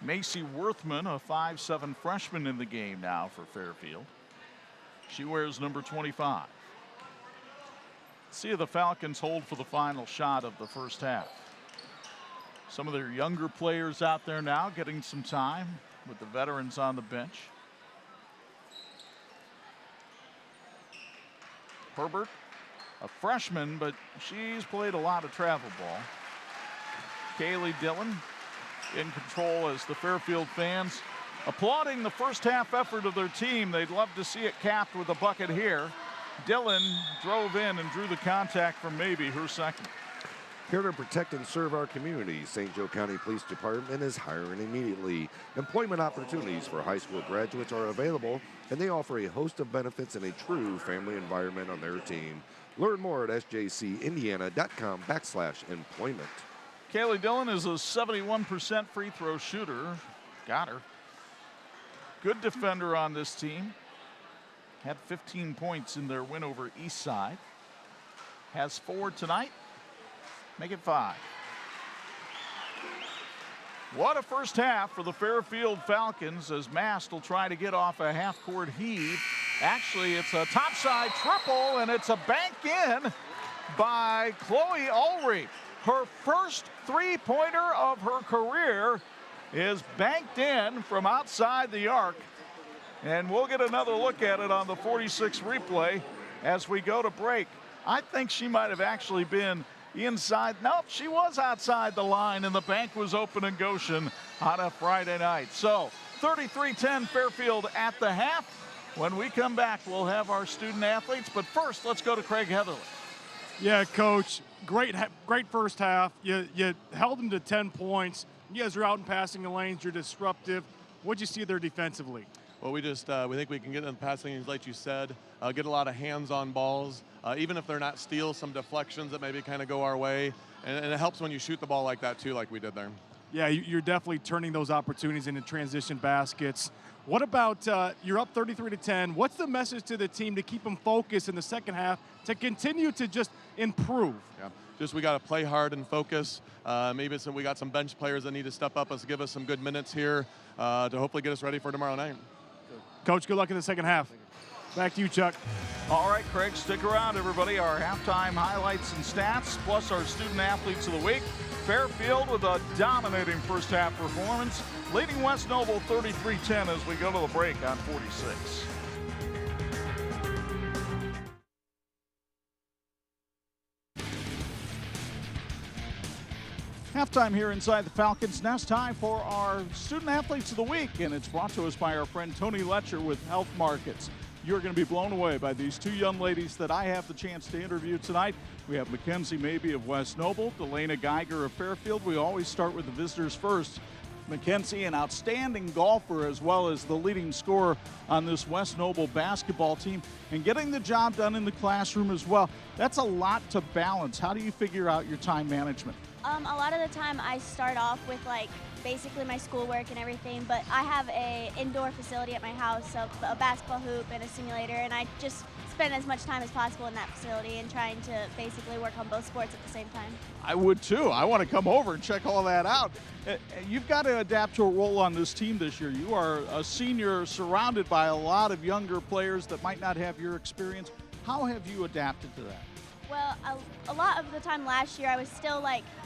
A: Macy Worthman, a 5'7" freshman in the game now for Fairfield. She wears number 25. See if the Falcons hold for the final shot of the first half. Some of their younger players out there now getting some time with the veterans on the bench. Herbert, a freshman, but she's played a lot of travel ball. Kaylee Dillon in control as the Fairfield fans applauding the first half effort of their team. They'd love to see it capped with a bucket here. Dillon drove in and drew the contact from maybe her second.
B: Here to protect and serve our community, St. Joe County Police Department is hiring immediately. Employment opportunities for high school graduates are available, and they offer a host of benefits and a true family environment on their team. Learn more at sjcindiana.com/employment.
A: Kaylee Dillon is a 71% free throw shooter. Got her. Good defender on this team. Had 15 points in their win over Eastside. Has 4 tonight. Make it 5. What a first half for the Fairfield Falcons as Mast will try to get off a half-court heave. Actually, it's a topside triple, and it's a bank in by Chloe Ulrich. Her first three-pointer of her career is banked in from outside the arc. And we'll get another look at it on the 46 replay as we go to break. I think she might have actually been inside. Nope, she was outside the line, and the bank was open in Goshen on a Friday night. So 33-10 Fairfield at the half. When we come back, we'll have our student athletes. But first, let's go to Craig Heatherly.
C: Yeah, Coach, great first half. You held them to 10 points. You guys are out in passing the lanes. You're disruptive. What'd you see there defensively?
F: Well, we think we can get in the passing lanes, like you said, get a lot of hands-on balls, even if they're not steals, some deflections that maybe kind of go our way. And it helps when you shoot the ball like that, too, like we did there.
C: Yeah, you're definitely turning those opportunities into transition baskets. What about you're up 33-10? What's the message to the team to keep them focused in the second half to continue to just improve?
F: Yeah, just we got to play hard and focus. Maybe we got some bench players that need to step up, give us some good minutes here to hopefully get us ready for tomorrow night.
C: Coach, good luck in the second half. Back to you, Chuck.
A: All right, Craig, stick around, everybody. Our halftime highlights and stats, plus our student athletes of the week. Fairfield with a dominating first half performance, leading West Noble 33-10 as we go to the break on 46. Halftime here inside the Falcons Nest. Time for our student athletes of the week, and it's brought to us by our friend Tony Letcher with Health Markets. You're going to be blown away by these two young ladies that I have the chance to interview tonight. We have Mackenzie Mabey of West Noble, Delana Geiger of Fairfield. We always start with the visitors first. Mackenzie, an outstanding golfer as well as the leading scorer on this West Noble basketball team, and getting the job done in the classroom as well. That's a lot to balance. How do you figure out your time management?
G: A lot of the time I start off with basically my schoolwork and everything, but I have a indoor facility at my house, so a basketball hoop and a simulator, and I just spend as much time as possible in that facility and trying to basically work on both sports at the same time.
A: I would too. I want to come over and check all that out. You've got to adapt to a role on this team this year. You are a senior surrounded by a lot of younger players that might not have your experience. How have you adapted to that?
G: Well, a lot of the time last year I was still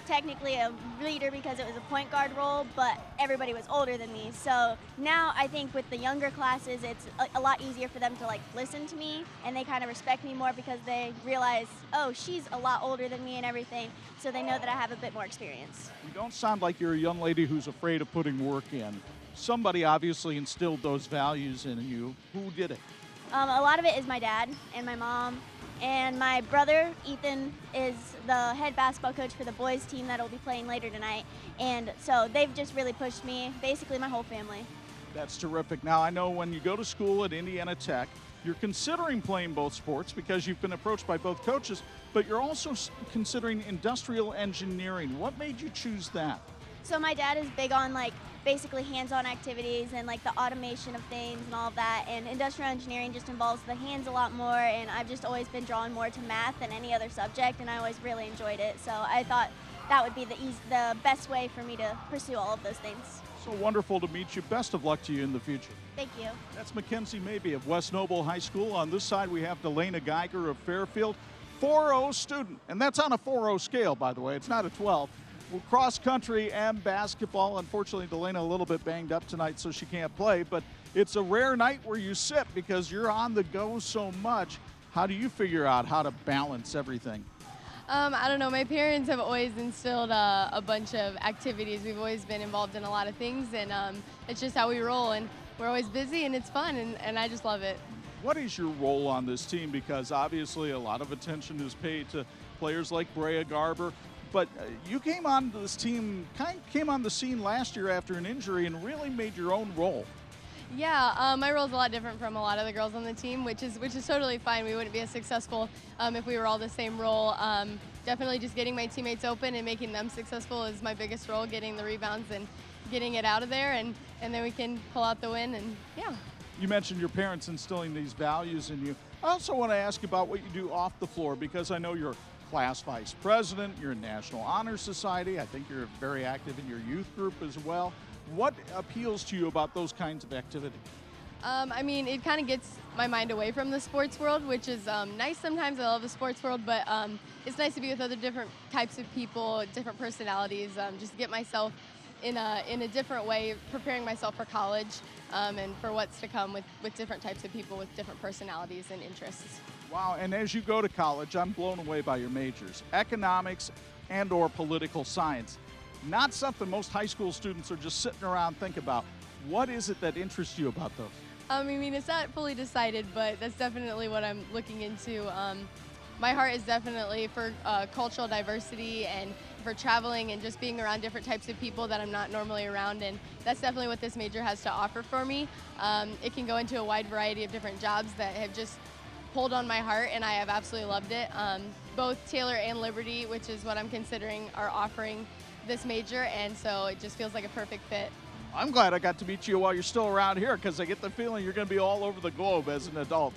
G: technically a leader because it was a point guard role, but everybody was older than me. So now I think with the younger classes, it's a lot easier for them to listen to me, and they kind of respect me more because they realize, oh, she's a lot older than me and everything, so they know that I have a bit more experience.
A: You don't sound like you're a young lady who's afraid of putting work in. Somebody obviously instilled those values in you. Who did it?
G: A lot of it is my dad and my mom. And my brother, Ethan, is the head basketball coach for the boys team that will be playing later tonight. And so they've just really pushed me, basically my whole family.
A: That's terrific. Now, I know when you go to school at Indiana Tech, you're considering playing both sports because you've been approached by both coaches, but you're also considering industrial engineering. What made you choose that?
G: So my dad is big on basically hands-on activities and the automation of things and all of that, and industrial engineering just involves the hands a lot more, and I've just always been drawn more to math than any other subject, and I always really enjoyed it. So I thought that would be the best way for me to pursue all of those things.
A: So wonderful to meet you. Best of luck to you in the future.
G: Thank you.
A: That's Mackenzie Mabey of West Noble High School. On this side, we have Delana Geiger of Fairfield, 4.0 student, and that's on a 4.0 scale, by the way. It's not a 12. Well, cross country and basketball. Unfortunately, Delana a little bit banged up tonight, so she can't play, but it's a rare night where you sit because you're on the go so much. How do you figure out how to balance everything?
H: I don't know. My parents have always instilled a bunch of activities. We've always been involved in a lot of things, and it's just how we roll, and we're always busy, and it's fun, and I just love it.
A: What is your role on this team? Because obviously a lot of attention is paid to players like Brea Garber, but you came on this team, came on the scene last year after an injury and really made your own role.
H: Yeah, my role's a lot different from a lot of the girls on the team, which is totally fine. We wouldn't be as successful if we were all the same role. Definitely just getting my teammates open and making them successful is my biggest role, getting the rebounds and getting it out of there, and then we can pull out the win, and yeah.
A: You mentioned your parents instilling these values in you. I also want to ask about what you do off the floor, because I know you're class vice president, you're in National Honor Society, I think you're very active in your youth group as well. What appeals to you about those kinds of activities?
H: I mean, it kind of gets my mind away from the sports world, which is nice sometimes. I love the sports world, but it's nice to be with other different types of people, different personalities, just to get myself in a different way, preparing myself for college and for what's to come with different types of people with different personalities and interests.
A: Wow, and as you go to college, I'm blown away by your majors, economics and/or political science. Not something most high school students are just sitting around thinking about. What is it that interests you about those?
H: I mean, it's not fully decided, but that's definitely what I'm looking into. My heart is definitely for cultural diversity and for traveling and just being around different types of people that I'm not normally around, and that's definitely what this major has to offer for me. It can go into a wide variety of different jobs that have just pulled on my heart, and I have absolutely loved it. Both Taylor and Liberty, which is what I'm considering, are offering this major, and so it just feels like a perfect fit.
A: I'm glad I got to meet you while you're still around here because I get the feeling you're going to be all over the globe as an adult.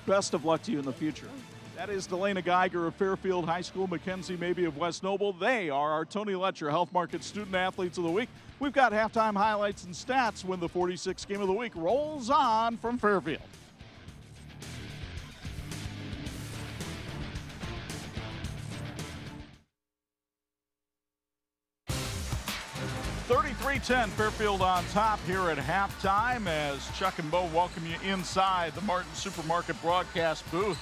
A: Best of luck to you in the future. That is Delana Geiger of Fairfield High School, Mackenzie Maybe of West Noble. They are our Tony Letcher Health Market Student Athletes of the Week. We've got halftime highlights and stats when the 46th game of the week rolls on from Fairfield. (33-10) Fairfield on top here at halftime as Chuck and Bo welcome you inside the Martin Supermarket broadcast booth.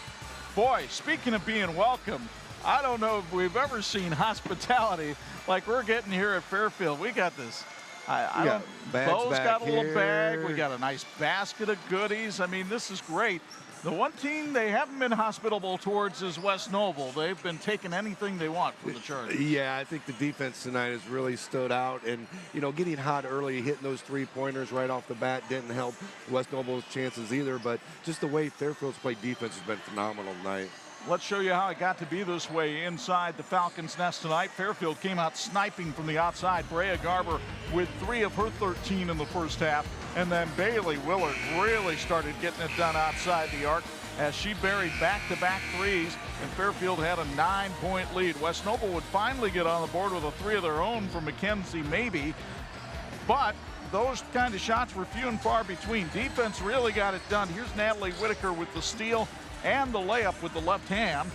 A: Boy, speaking of being welcomed, I don't know if we've ever seen hospitality like we're getting here at Fairfield. We got this. Bo's got a little bag. We got a nice basket of goodies. I mean, this is great. The one team they haven't been hospitable towards is West Noble. They've been taking anything they want from the Chargers.
B: Yeah, I think the defense tonight has really stood out. And, you know, getting hot early, hitting those three-pointers right off the bat didn't help West Noble's chances either. But just the way Fairfield's played defense has been phenomenal tonight.
A: Let's show you how it got to be this way inside the Falcons' nest tonight. Fairfield came out sniping from the outside. Brea Garber with 3 of her 13 in the first half. And then Bailey Willard really started getting it done outside the arc as she buried back-to-back threes, and Fairfield had a 9-point lead. West Noble would finally get on the board with a 3 of their own from Mackenzie Maybe, but those kind of shots were few and far between. Defense really got it done. Here's Natalie Whitaker with the steal and the layup with the left hand.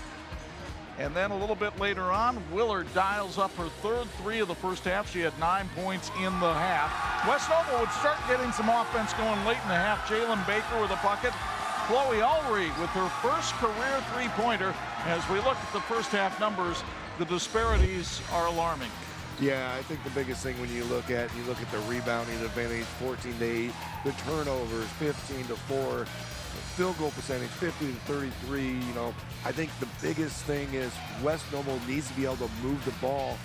A: And then a little bit later on, Willard dials up her 3rd 3 of the first half. She had 9 points in the half. West Noble would start getting some offense going late in the half. Jalen Baker with a bucket. Chloe Ulrey with her first career 3-pointer. As we look at the first half numbers, the disparities are alarming.
B: Yeah, I think the biggest thing when you look at the rebounding advantage, 14-8, the turnovers, 15-4. Field goal percentage, 50-33. You know, I think the biggest thing is West Noble needs to be able to move the ball,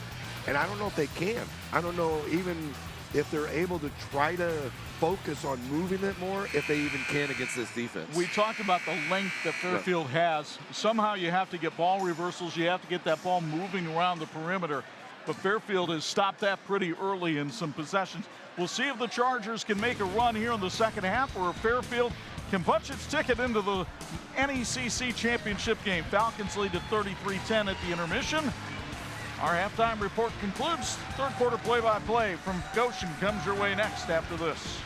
B: and I don't know if they can. I don't know even if they're able to try to focus on moving it more, if they even can against this defense.
A: We talked about the length that Fairfield has. Somehow you have to get ball reversals. You have to get that ball moving around the perimeter. But Fairfield has stopped that pretty early in some possessions. We'll see if the Chargers can make a run here in the second half, or if Fairfield can punch its ticket into the NECC championship game. Falcons lead at 33-10 at the intermission. Our halftime report concludes. Third quarter play-by-play from Goshen comes your way next after this.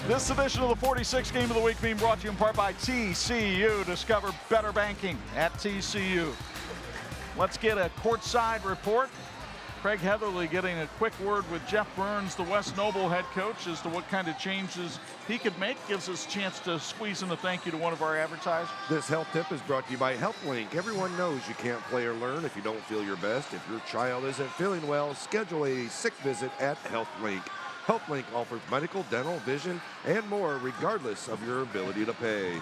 A: This edition of the 46th game of the week being brought to you in part by TCU. Discover better banking at TCU. Let's get a courtside report. Craig Heatherly getting a quick word with Jeff Burns, the West Noble head coach, as to what kind of changes he could make. Gives us a chance to squeeze in a thank you to one of our advertisers.
B: This health tip is brought to you by HealthLink. Everyone knows you can't play or learn if you don't feel your best. If your child isn't feeling well, schedule a sick visit at HealthLink. HealthLink offers medical, dental, vision, and more, regardless of your ability to pay.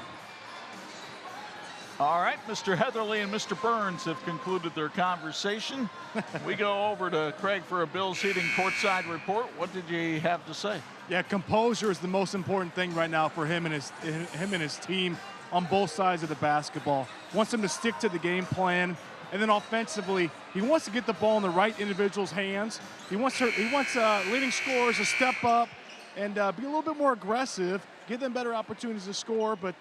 A: All right, Mr. Heatherly and Mr. Burns have concluded their conversation. We go over to Craig for a Bills Heating courtside report. What did you have to say?
C: Yeah, composure is the most important thing right now for him and his team on both sides of the basketball. Wants them to stick to the game plan, and then offensively, he wants to get the ball in the right individual's hands. He wants leading scorers to step up and be a little bit more aggressive, give them better opportunities to score, but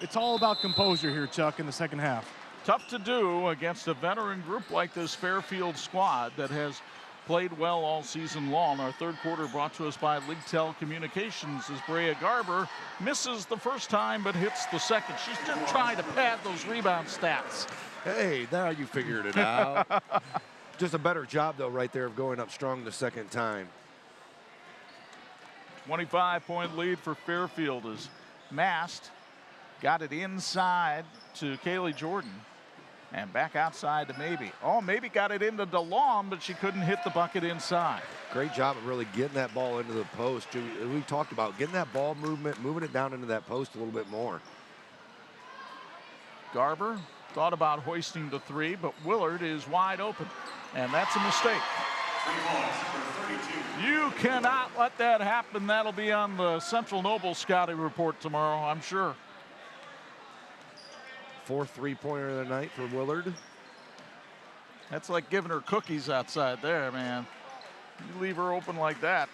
C: it's all about composure here, Chuck, in the second half.
A: Tough to do against a veteran group like this Fairfield squad that has played well all season long. Our third quarter brought to us by LeagueTel Communications as Brea Garber misses the first time but hits the second. She's just trying to pad those rebound stats.
B: Hey, now you figured it out. Just a better job, though, right there of going up strong the second time. 25-point
A: lead for Fairfield as Mast got it inside to Kaylee Jordan and back outside to Maybe. Oh, Maybe got it into DeLong, but she couldn't hit the bucket inside.
B: Great job of really getting that ball into the post. We talked about getting that ball movement, moving it down into that post a little bit more.
A: Garber thought about hoisting the 3, but Willard is wide open, and that's a mistake. You cannot let that happen. That'll be on the Central Noble scouting report tomorrow, I'm sure.
B: 4th 3-pointer of the night for Willard.
A: That's like giving her cookies outside there, man. You leave her open like that.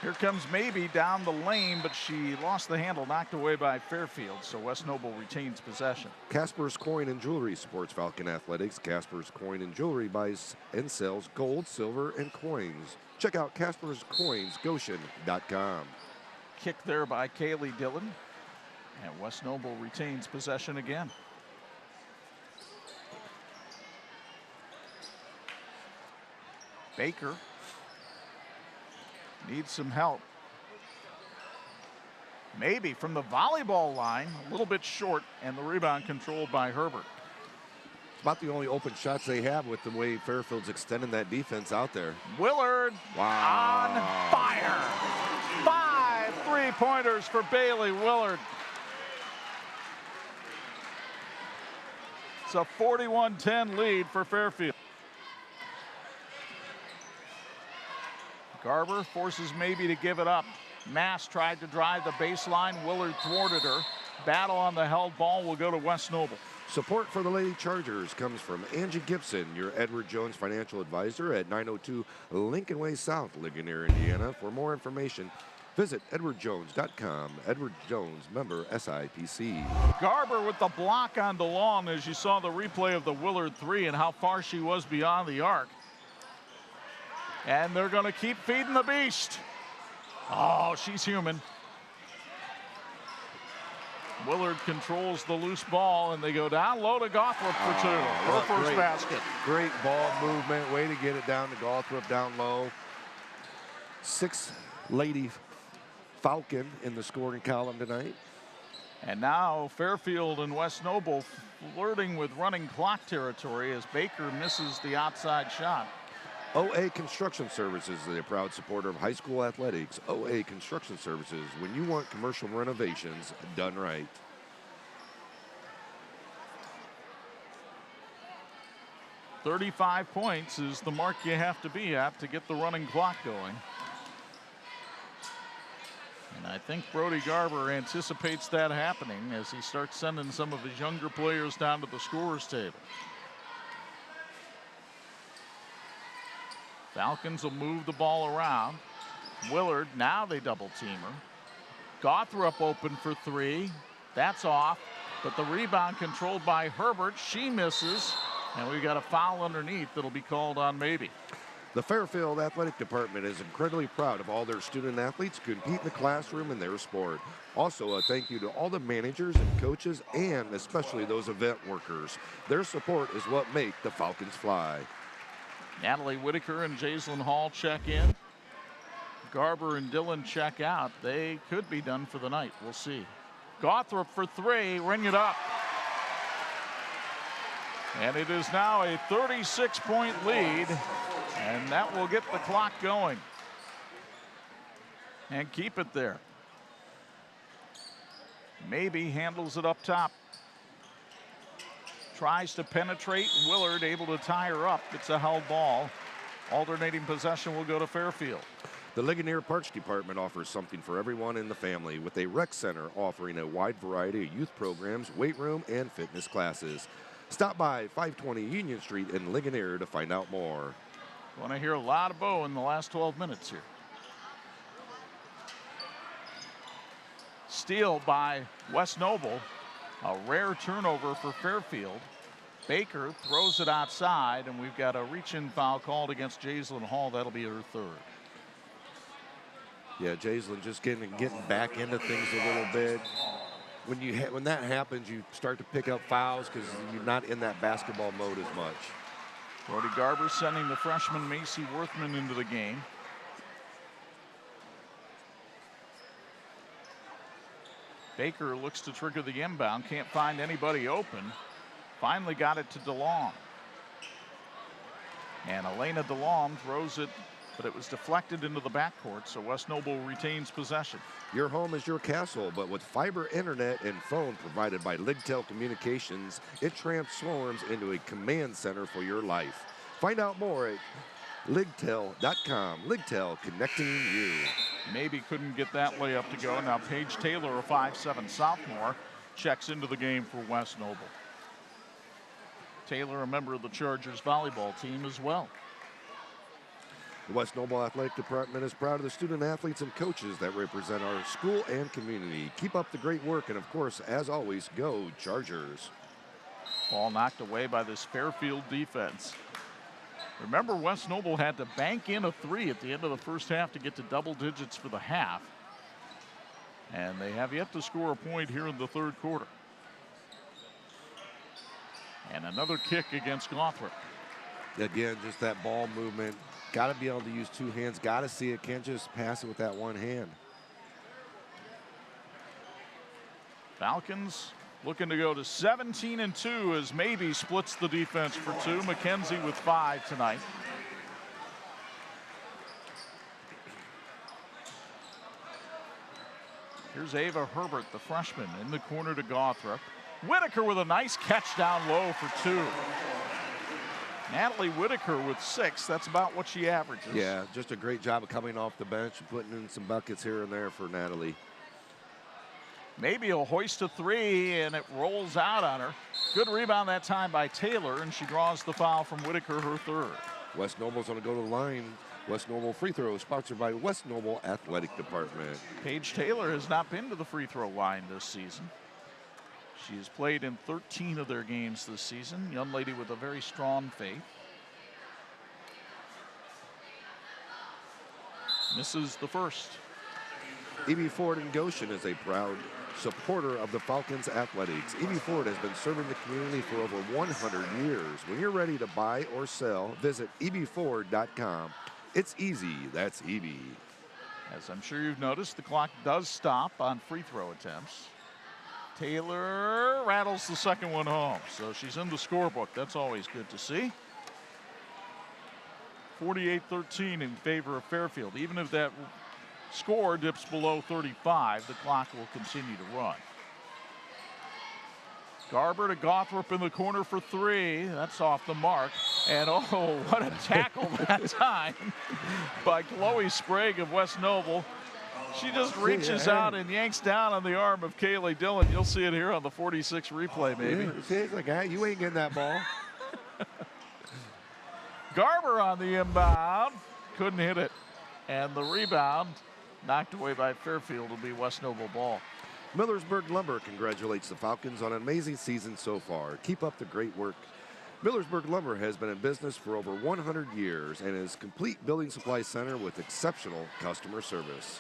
A: Here comes Maybe down the lane, but she lost the handle, knocked away by Fairfield, so West Noble retains possession.
B: Casper's Coin and Jewelry supports Falcon Athletics. Casper's Coin and Jewelry buys and sells gold, silver, and coins. Check out Casper'sCoinsGoshen.com.
A: Kick there by Kaylee Dillon, and West Noble retains possession again. Baker needs some help. Maybe from the volleyball line, a little bit short, and the rebound controlled by Herbert.
B: About the only open shots they have with the way Fairfield's extending that defense out there.
A: Willard on fire. 5 3-pointers for Bailey Willard. It's a 41-10 lead for Fairfield. Garber forces Maybe to give it up. Mass tried to drive the baseline. Willard thwarted her. Battle on the held ball will go to West Noble.
B: Support for the Lady Chargers comes from Angie Gibson, your Edward Jones financial advisor at 902 Lincoln Way South, Ligonier, Indiana. For more information, visit edwardjones.com. Edward Jones, member SIPC.
A: Garber with the block on DeLong as you saw the replay of the Willard 3 and how far she was beyond the arc. And they're going to keep feeding the beast. Oh, she's human. Willard controls the loose ball, and they go down low to Gothrop for two. Her first basket.
B: Great ball movement. Way to get it down to Gothrop down low. 6th Lady Falcon in the scoring column tonight.
A: And now Fairfield and West Noble flirting with running clock territory as Baker misses the outside shot.
B: OA Construction Services is a proud supporter of high school athletics. OA Construction Services, when you want commercial renovations done right.
A: "35 points is the mark you have to be at to get the running clock going. And I think Brody Garber anticipates that happening as he starts sending some of his younger players down to the scorer's table. Falcons will move the ball around. Willard, now they double team her. Gothrop open for 3. That's off, but the rebound controlled by Herbert. She misses, and we've got a foul underneath that'll be called on Maybe.
B: The Fairfield Athletic Department is incredibly proud of all their student athletes who compete in the classroom in their sport. Also, a thank you to all the managers and coaches, and especially those event workers. Their support is what make the Falcons fly.
A: Natalie Whitaker and Jaislyn Hall check in. Garber and Dillon check out. They could be done for the night. We'll see. Gothrop for 3, ring it up. And it is now a 36-point lead, and that will get the clock going and keep it there. Maybe handles it up top. Tries to penetrate. Willard able to tie her up. It's a held ball. Alternating possession will go to Fairfield.
B: The Ligonier Parks Department offers something for everyone in the family with a rec center offering a wide variety of youth programs, weight room, and fitness classes. Stop by 520 Union Street in Ligonier to find out more.
A: Want to hear a lot of Bo in the last 12 minutes here. Steal by West Noble. A rare turnover for Fairfield. Baker throws it outside, and we've got a reach-in foul called against Jaislyn Hall. That'll be her 3rd.
B: Yeah, Jaislyn just getting back into things a little bit. When that happens, you start to pick up fouls because you're not in that basketball mode as much.
A: Brody Garber sending the freshman Macy Worthman into the game. Baker looks to trigger the inbound, can't find anybody open. Finally got it to DeLong. And Elena DeLong throws it, but it was deflected into the backcourt, so West Noble retains possession.
B: Your home is your castle, but with fiber internet and phone provided by Ligtel Communications, it transforms into a command center for your life. Find out more at ligtel.com. Ligtel, connecting you.
A: Maybe couldn't get that layup to go. Now Paige Taylor, a 5'7" sophomore, checks into the game for West Noble. Taylor, a member of the Chargers volleyball team as well.
B: The West Noble Athletic Department is proud of the student athletes and coaches that represent our school and community. Keep up the great work, and of course, as always, go Chargers.
A: Ball knocked away by this Fairfield defense. Remember, West Noble had to bank in a 3 at the end of the first half to get to double digits for the half. And they have yet to score a point here in the third quarter. And another kick against Gothrop.
B: Again, just that ball movement. Got to be able to use two hands. Got to see it. Can't just pass it with that one hand.
A: Falcons looking to go to 17-2 as Maybe splits the defense for 2. McKenzie with 5 tonight. Here's Ava Herbert, the freshman, in the corner to Gothrop. Whitaker with a nice catch down low for 2. Natalie Whitaker with 6. That's about what she averages.
B: Yeah, just a great job of coming off the bench and putting in some buckets here and there for Natalie.
A: Maybe he'll hoist a 3, and it rolls out on her. Good rebound that time by Taylor, and she draws the foul from Whitaker, her 3rd.
B: West Noble's going to go to the line. West Noble free throw sponsored by West Noble Athletic Department.
A: Paige Taylor has not been to the free throw line this season. She has played in 13 of their games this season. Young lady with a very strong faith. Misses the first.
B: E.B. Ford in Goshen is a proud supporter of the Falcons athletics. E.B. Ford has been serving the community for over 100 years. When you're ready to buy or sell, visit ebford.com. It's easy. That's E.B.
A: As I'm sure you've noticed, the clock does stop on free throw attempts. Taylor rattles the second one home, so she's in the scorebook. That's always good to see. 48-13 in favor of Fairfield. Even if that score dips below 35, the clock will continue to run. Garber to Gothrop in the corner for 3. That's off the mark. And oh, what a tackle that time by Chloe Sprague of West Noble. She just reaches out and yanks down on the arm of Kaylee Dillon. You'll see it here on the 46 replay, maybe.
B: Yeah, it's like, hey, you ain't getting that ball.
A: Garber on the inbound. Couldn't hit it. And the rebound knocked away by Fairfield will be West Noble ball.
B: Millersburg Lumber congratulates the Falcons on an amazing season so far. Keep up the great work. Millersburg Lumber has been in business for over 100 years and is a complete building supply center with exceptional customer service.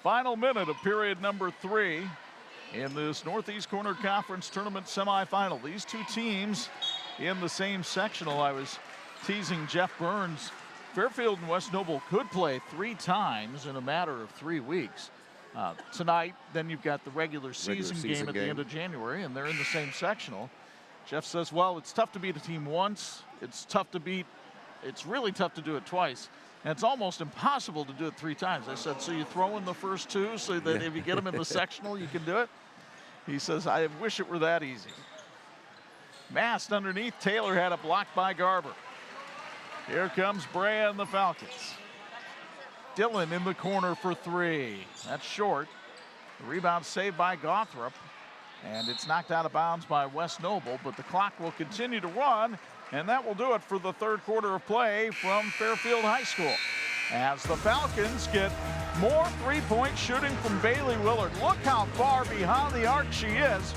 A: Final minute of period number 3 in this Northeast Corner Conference Tournament semifinal. These two teams in the same sectional. I was teasing Jeff Burns. Fairfield and West Noble could play 3 times in a matter of 3 weeks. Tonight, then you've got the regular season game at the end of January, and they're in the same sectional. Jeff says, well, it's tough to beat a team once. It's really tough to do it twice. And it's almost impossible to do it 3 times. I said, so you throw in the first 2 so that if you get them in the sectional, you can do it? He says, I wish it were that easy. Massed underneath, Taylor had it blocked by Garber. Here comes Brea and the Falcons. Dillon in the corner for 3. That's short. The rebound saved by Gothrop. And it's knocked out of bounds by West Noble, but the clock will continue to run. And that will do it for the third quarter of play from Fairfield High School. As the Falcons get more 3-point shooting from Bailey Willard. Look how far behind the arc she is.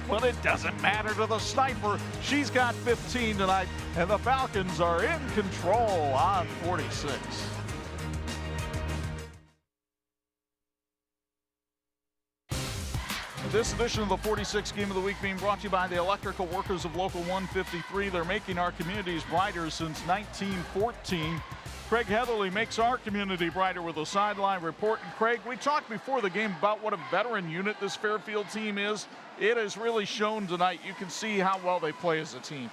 A: But it doesn't matter to the sniper. She's got 15 tonight, and the Falcons are in control on 46. This edition of the 46 Game of the Week being brought to you by the Electrical Workers of Local 153. They're making our communities brighter since 1914. Craig Heatherly makes our community brighter with a sideline report. And Craig, we talked before the game about what a veteran unit this Fairfield team is. It has really shown tonight. You can see how well they play as a team.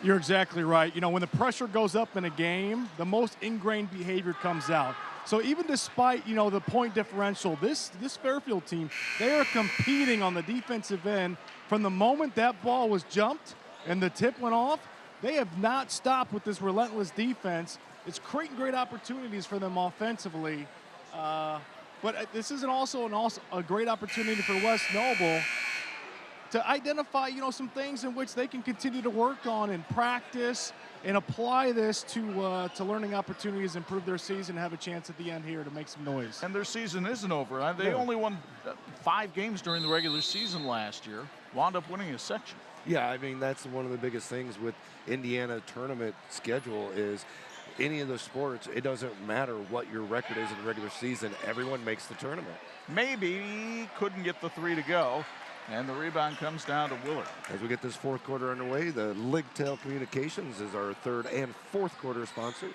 C: You're exactly right. You know, when the pressure goes up in a game, the most ingrained behavior comes out. So even despite, you know, the point differential, this Fairfield team, they are competing on the defensive end. From the moment that ball was jumped and the tip went off, they have not stopped with this relentless defense. It's creating great opportunities for them offensively. But this isn't also a great opportunity for West Noble to identify, some things in which they can continue to work on and practice and apply this to learning opportunities, improve their season, have a chance at the end here to make some noise.
A: And their season isn't over. They only won 5 games during the regular season last year, wound up winning a section.
B: Yeah, I mean, that's one of the biggest things with Indiana tournament schedule is any of the sports, it doesn't matter what your record is in the regular season, everyone makes the tournament.
A: Maybe couldn't get the 3 to go. And the rebound comes down to Willard.
B: As we get this fourth quarter underway, the Ligtail Communications is our third and fourth quarter sponsor.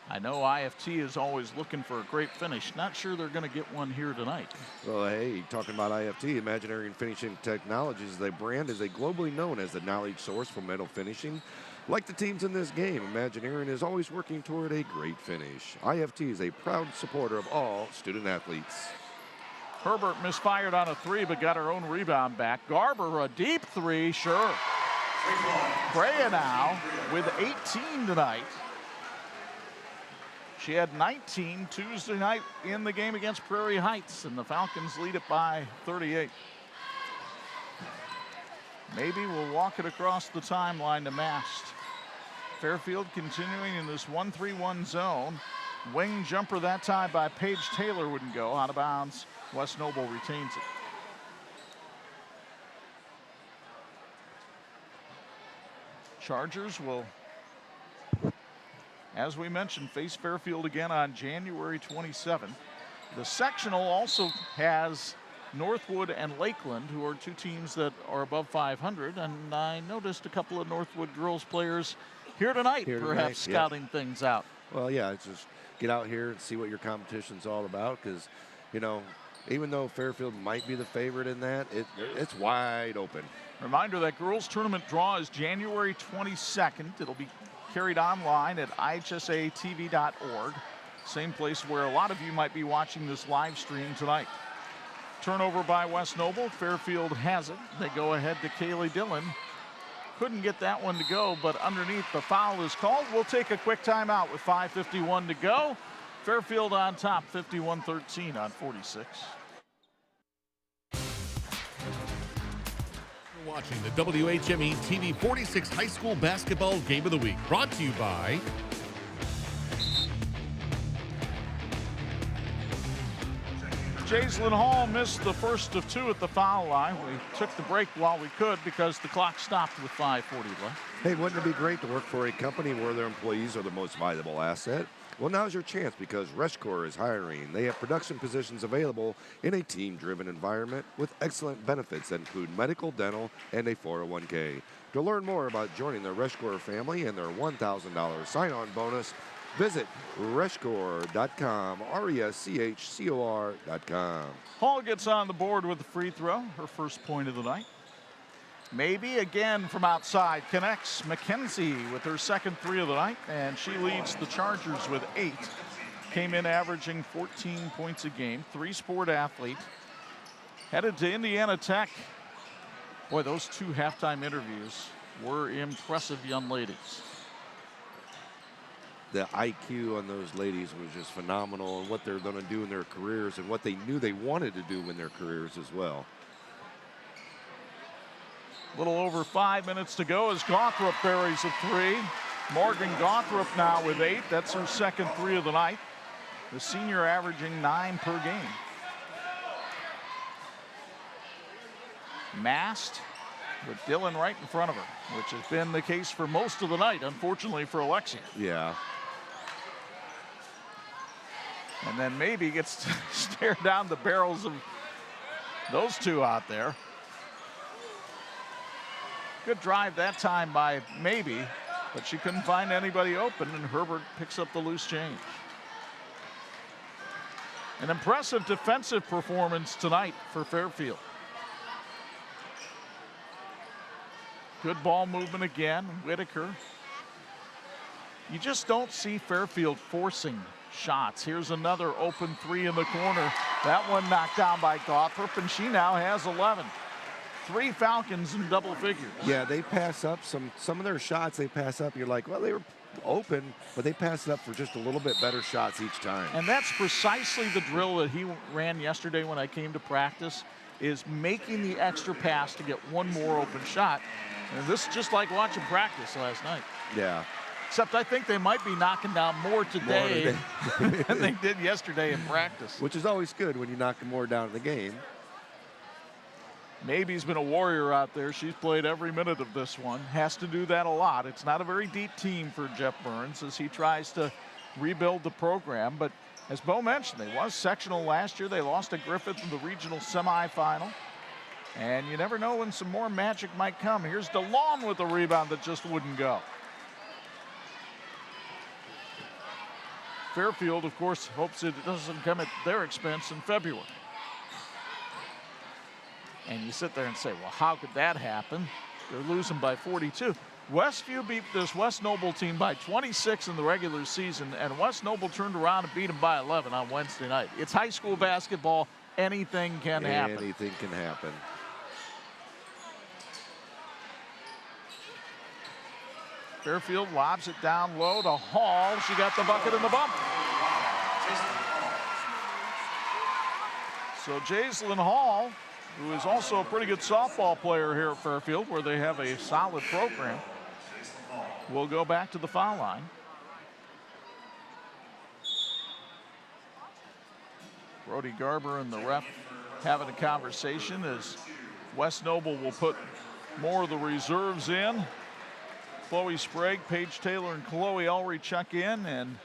A: I know IFT is always looking for a great finish. Not sure they're going to get one here tonight.
B: Well, hey, talking about IFT, Imaginary Finishing Technologies, the brand is globally known as the knowledge source for metal finishing. Like the teams in this game, Imagineering is always working toward a great finish. IFT is a proud supporter of all student athletes.
A: Herbert misfired on a 3, but got her own rebound back. Garber, a deep 3, sure. Brea now with 18 tonight. She had 19 Tuesday night in the game against Prairie Heights, and the Falcons lead it by 38. Maybe we'll walk it across the timeline to Mast. Fairfield continuing in this 1-3-1 zone. Wing jumper that time by Paige Taylor wouldn't go. Out of bounds. West Noble retains it. Chargers will, as we mentioned, face Fairfield again on January 27th. The sectional also has Northwood and Lakeland, who are 2 teams that are above 500, and I noticed a couple of Northwood girls players here tonight, perhaps scouting things out.
B: Well, yeah, it's just get out here and see what your competition's all about, because, even though Fairfield might be the favorite in that, it's wide open.
A: Reminder that girls tournament draw is January 22nd. It'll be carried online at ihsatv.org, same place where a lot of you might be watching this live stream tonight. Turnover by West Noble. Fairfield has it. They go ahead to Kaylee Dillon. Couldn't get that one to go, but underneath the foul is called. We'll take a quick timeout with 5:51 to go. Fairfield on top, 51-13 on 46.
D: You're watching the WHME TV 46 High School Basketball Game of the Week, brought to you by
A: Jaislyn Hall missed the first of 2 at the foul line. We took the break while we could because the clock stopped with 5:40 left.
B: Hey, wouldn't it be great to work for a company where their employees are the most valuable asset? Well, now's your chance because Reshcore is hiring. They have production positions available in a team-driven environment with excellent benefits that include medical, dental, and a 401k. To learn more about joining the Reshcore family and their $1,000 sign-on bonus, visit reshcore.com, RESCHCOR.com.
A: Hall gets on the board with a free throw, her first point of the night. Maybe again from outside, connects McKenzie with her second 3 of the night, and she leads the Chargers with 8. Came in averaging 14 points a game, 3-sport athlete. Headed to Indiana Tech. Boy, those 2 halftime interviews were impressive young ladies.
B: The IQ on those ladies was just phenomenal, and what they're going to do in their careers and what they knew they wanted to do in their careers as well.
A: A little over 5 minutes to go as Gawthrup buries a 3. Morgan Gawthrup now with 8. That's her second 3 of the night. The senior averaging 9 per game. Mast with Dillon right in front of her, which has been the case for most of the night, unfortunately for Alexia.
B: Yeah.
A: And then maybe gets to stare down the barrels of those 2 out there. Good drive that time by Maybe, but she couldn't find anybody open, and Herbert picks up the loose change. An impressive defensive performance tonight for Fairfield. Good ball movement again, Whitaker. You just don't see Fairfield forcing shots. Here's another open 3 in the corner. That one knocked down by Gawthrup, and she now has 11. 3 Falcons in double figures.
B: Yeah, they pass up some of their shots. They pass up. You're like, well, they were open, but they pass it up for just a little bit better shots each time.
A: And that's precisely the drill that he ran yesterday when I came to practice, is making the extra pass to get one more open shot. And this is just like watching practice last night.
B: Yeah.
A: Except I think they might be knocking down more today than they did yesterday in practice.
B: Which is always good when you knock more down in the game.
A: Maybe's been a warrior out there. She's played every minute of this one. Has to do that a lot. It's not a very deep team for Jeff Burns as he tries to rebuild the program. But as Bo mentioned, they was sectional last year. They lost to Griffith in the regional semifinal. And you never know when some more magic might come. Here's DeLong with a rebound that just wouldn't go. Fairfield, of course, hopes it doesn't come at their expense in February. And you sit there and say, well, how could that happen? They're losing by 42. Westview beat this West Noble team by 26 in the regular season, and West Noble turned around and beat them by 11 on Wednesday night. It's high school basketball. Anything can happen.
B: Anything can happen.
A: Fairfield lobs it down low to Hall. She got the bucket and the bump. So Jaislyn Hall, who is also a pretty good softball player here at Fairfield, where they have a solid program, will go back to the foul line. Brody Garber and the ref having a conversation as West Noble will put more of the reserves in. Chloe Sprague, Paige Taylor, and Chloe Ulrey check in, and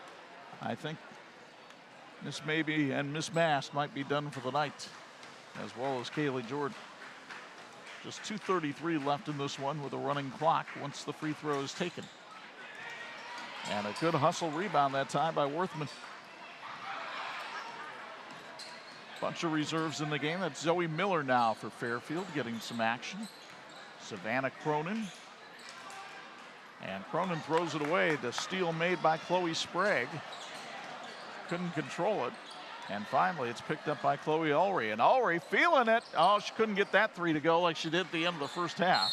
A: I think Miss Maybe and Miss Mast might be done for the night, as well as Kaylee Jordan. Just 2:33 left in this one with a running clock once the free throw is taken. And a good hustle rebound that time by Worthman. Bunch of reserves in the game. That's Zoe Miller now for Fairfield, getting some action. Savannah Cronin. And Cronin throws it away. The steal made by Chloe Sprague. Couldn't control it. And finally, it's picked up by Chloe Ulrey. And Ulrey feeling it. Oh, she couldn't get that three to go like she did at the end of the first half.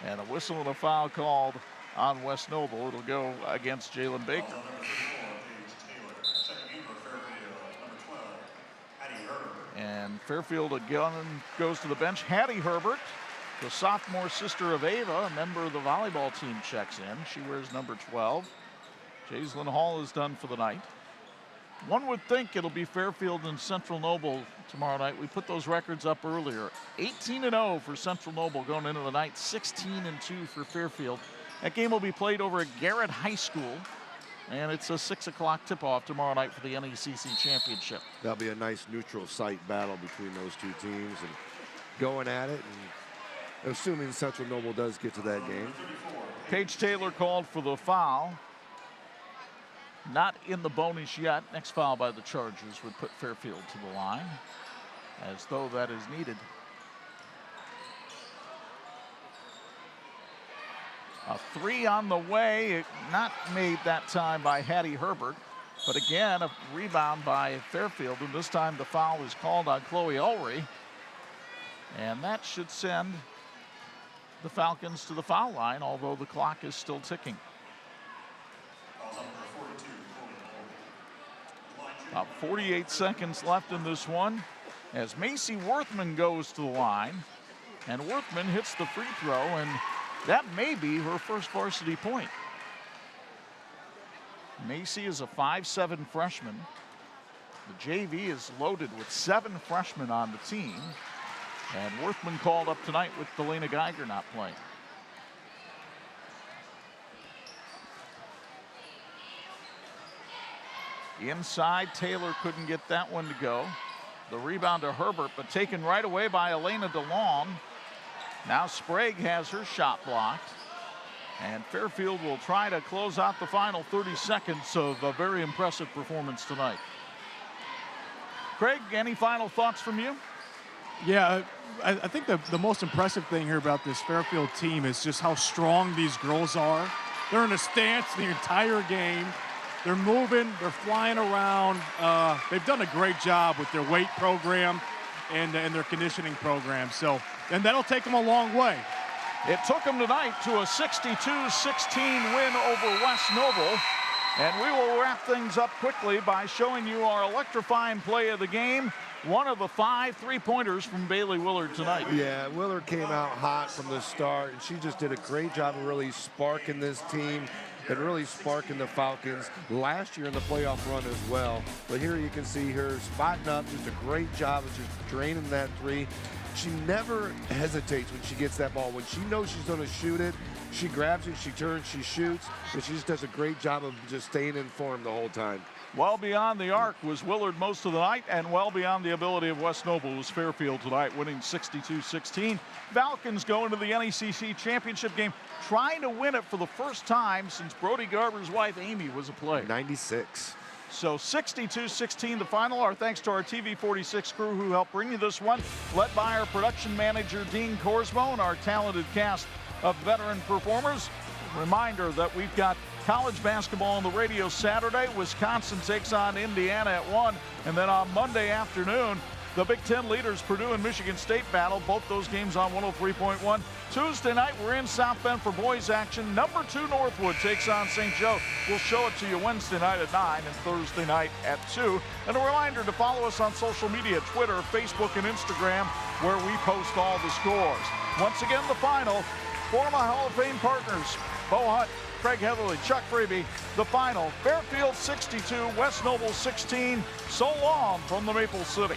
A: And a whistle and a foul called on West Noble. It'll go against Jalen Baker. And Fairfield again goes to the bench. Hattie Herbert, the sophomore sister of Ava, a member of the volleyball team, checks in. She wears number 12. Jaislyn Hall is done for the night. One would think it'll be Fairfield and Central Noble tomorrow night. We put those records up earlier. 18-0 for Central Noble going into the night, 16-2 for Fairfield. That game will be played over at Garrett High School, and it's a 6 o'clock tip-off tomorrow night for the NECC Championship.
B: That'll be a nice neutral site battle between those two teams and going at it, and assuming Central Noble does get to that game.
A: Paige Taylor called for the foul. Not in the bonus yet. Next foul by the Chargers would put Fairfield to the line, as though that is needed. A three on the way, not made that time by Hattie Herbert, but again, a rebound by Fairfield, and this time the foul is called on Chloe Ulrey, and that should send the Falcons to the foul line, although the clock is still ticking. About 48 seconds left in this one as Macy Worthman goes to the line, and Worthman hits the free throw, and that may be her first varsity point. Macy is a 5'7" freshman. The JV is loaded with 7 freshmen on the team, and Worthman called up tonight with Delana Geiger not playing. Inside, Taylor couldn't get that one to go. The rebound to Herbert, but taken right away by Elena DeLong. Now Sprague has her shot blocked. And Fairfield will try to close out the final 30 seconds of a very impressive performance tonight. Craig, any final thoughts from you?
C: Yeah, I think the most impressive thing here about this Fairfield team is just how strong these girls are. They're in a stance the entire game. They're moving, they're flying around. They've done a great job with their weight program and their conditioning program. So, and that'll take them a long way.
A: It took them tonight to a 62-16 win over West Noble. And we will wrap things up quickly by showing you our electrifying play of the game. One of the 5 3-pointers from Bailey Willard tonight.
B: Yeah, Willard came out hot from the start, and she just did a great job of really sparking this team and really sparking the Falcons last year in the playoff run as well. But here you can see her spotting up, just a great job of just draining that three. She never hesitates when she gets that ball. When she knows she's going to shoot it, she grabs it, she turns, she shoots, and she just does a great job of just staying in form the whole time.
A: Well beyond the arc was Willard most of the night, and well beyond the ability of West Noble was Fairfield tonight, winning 62-16. Falcons go into the NECC championship game, trying to win it for the first time since Brody Garber's wife, Amy, was a player.
B: 96.
A: So 62-16 the final. Our thanks to our TV46 crew who helped bring you this one, led by our production manager, Dean Korsmo, and our talented cast of veteran performers. Reminder that we've got college basketball on the radio Saturday. Wisconsin takes on Indiana at 1. And then on Monday afternoon, the Big Ten leaders, Purdue and Michigan State, battle. Both those games on 103.1. Tuesday night, we're in South Bend for boys action. Number 2 Northwood takes on St. Joe. We'll show it to you Wednesday night at 9 and Thursday night at 2. And a reminder to follow us on social media, Twitter, Facebook, and Instagram, where we post all the scores. Once again, the final. For my Hall of Fame partners, Bo Hunt, Craig Heatherly, Chuck Freeby, the final, Fairfield 62, West Noble 16. So long from the Maple City.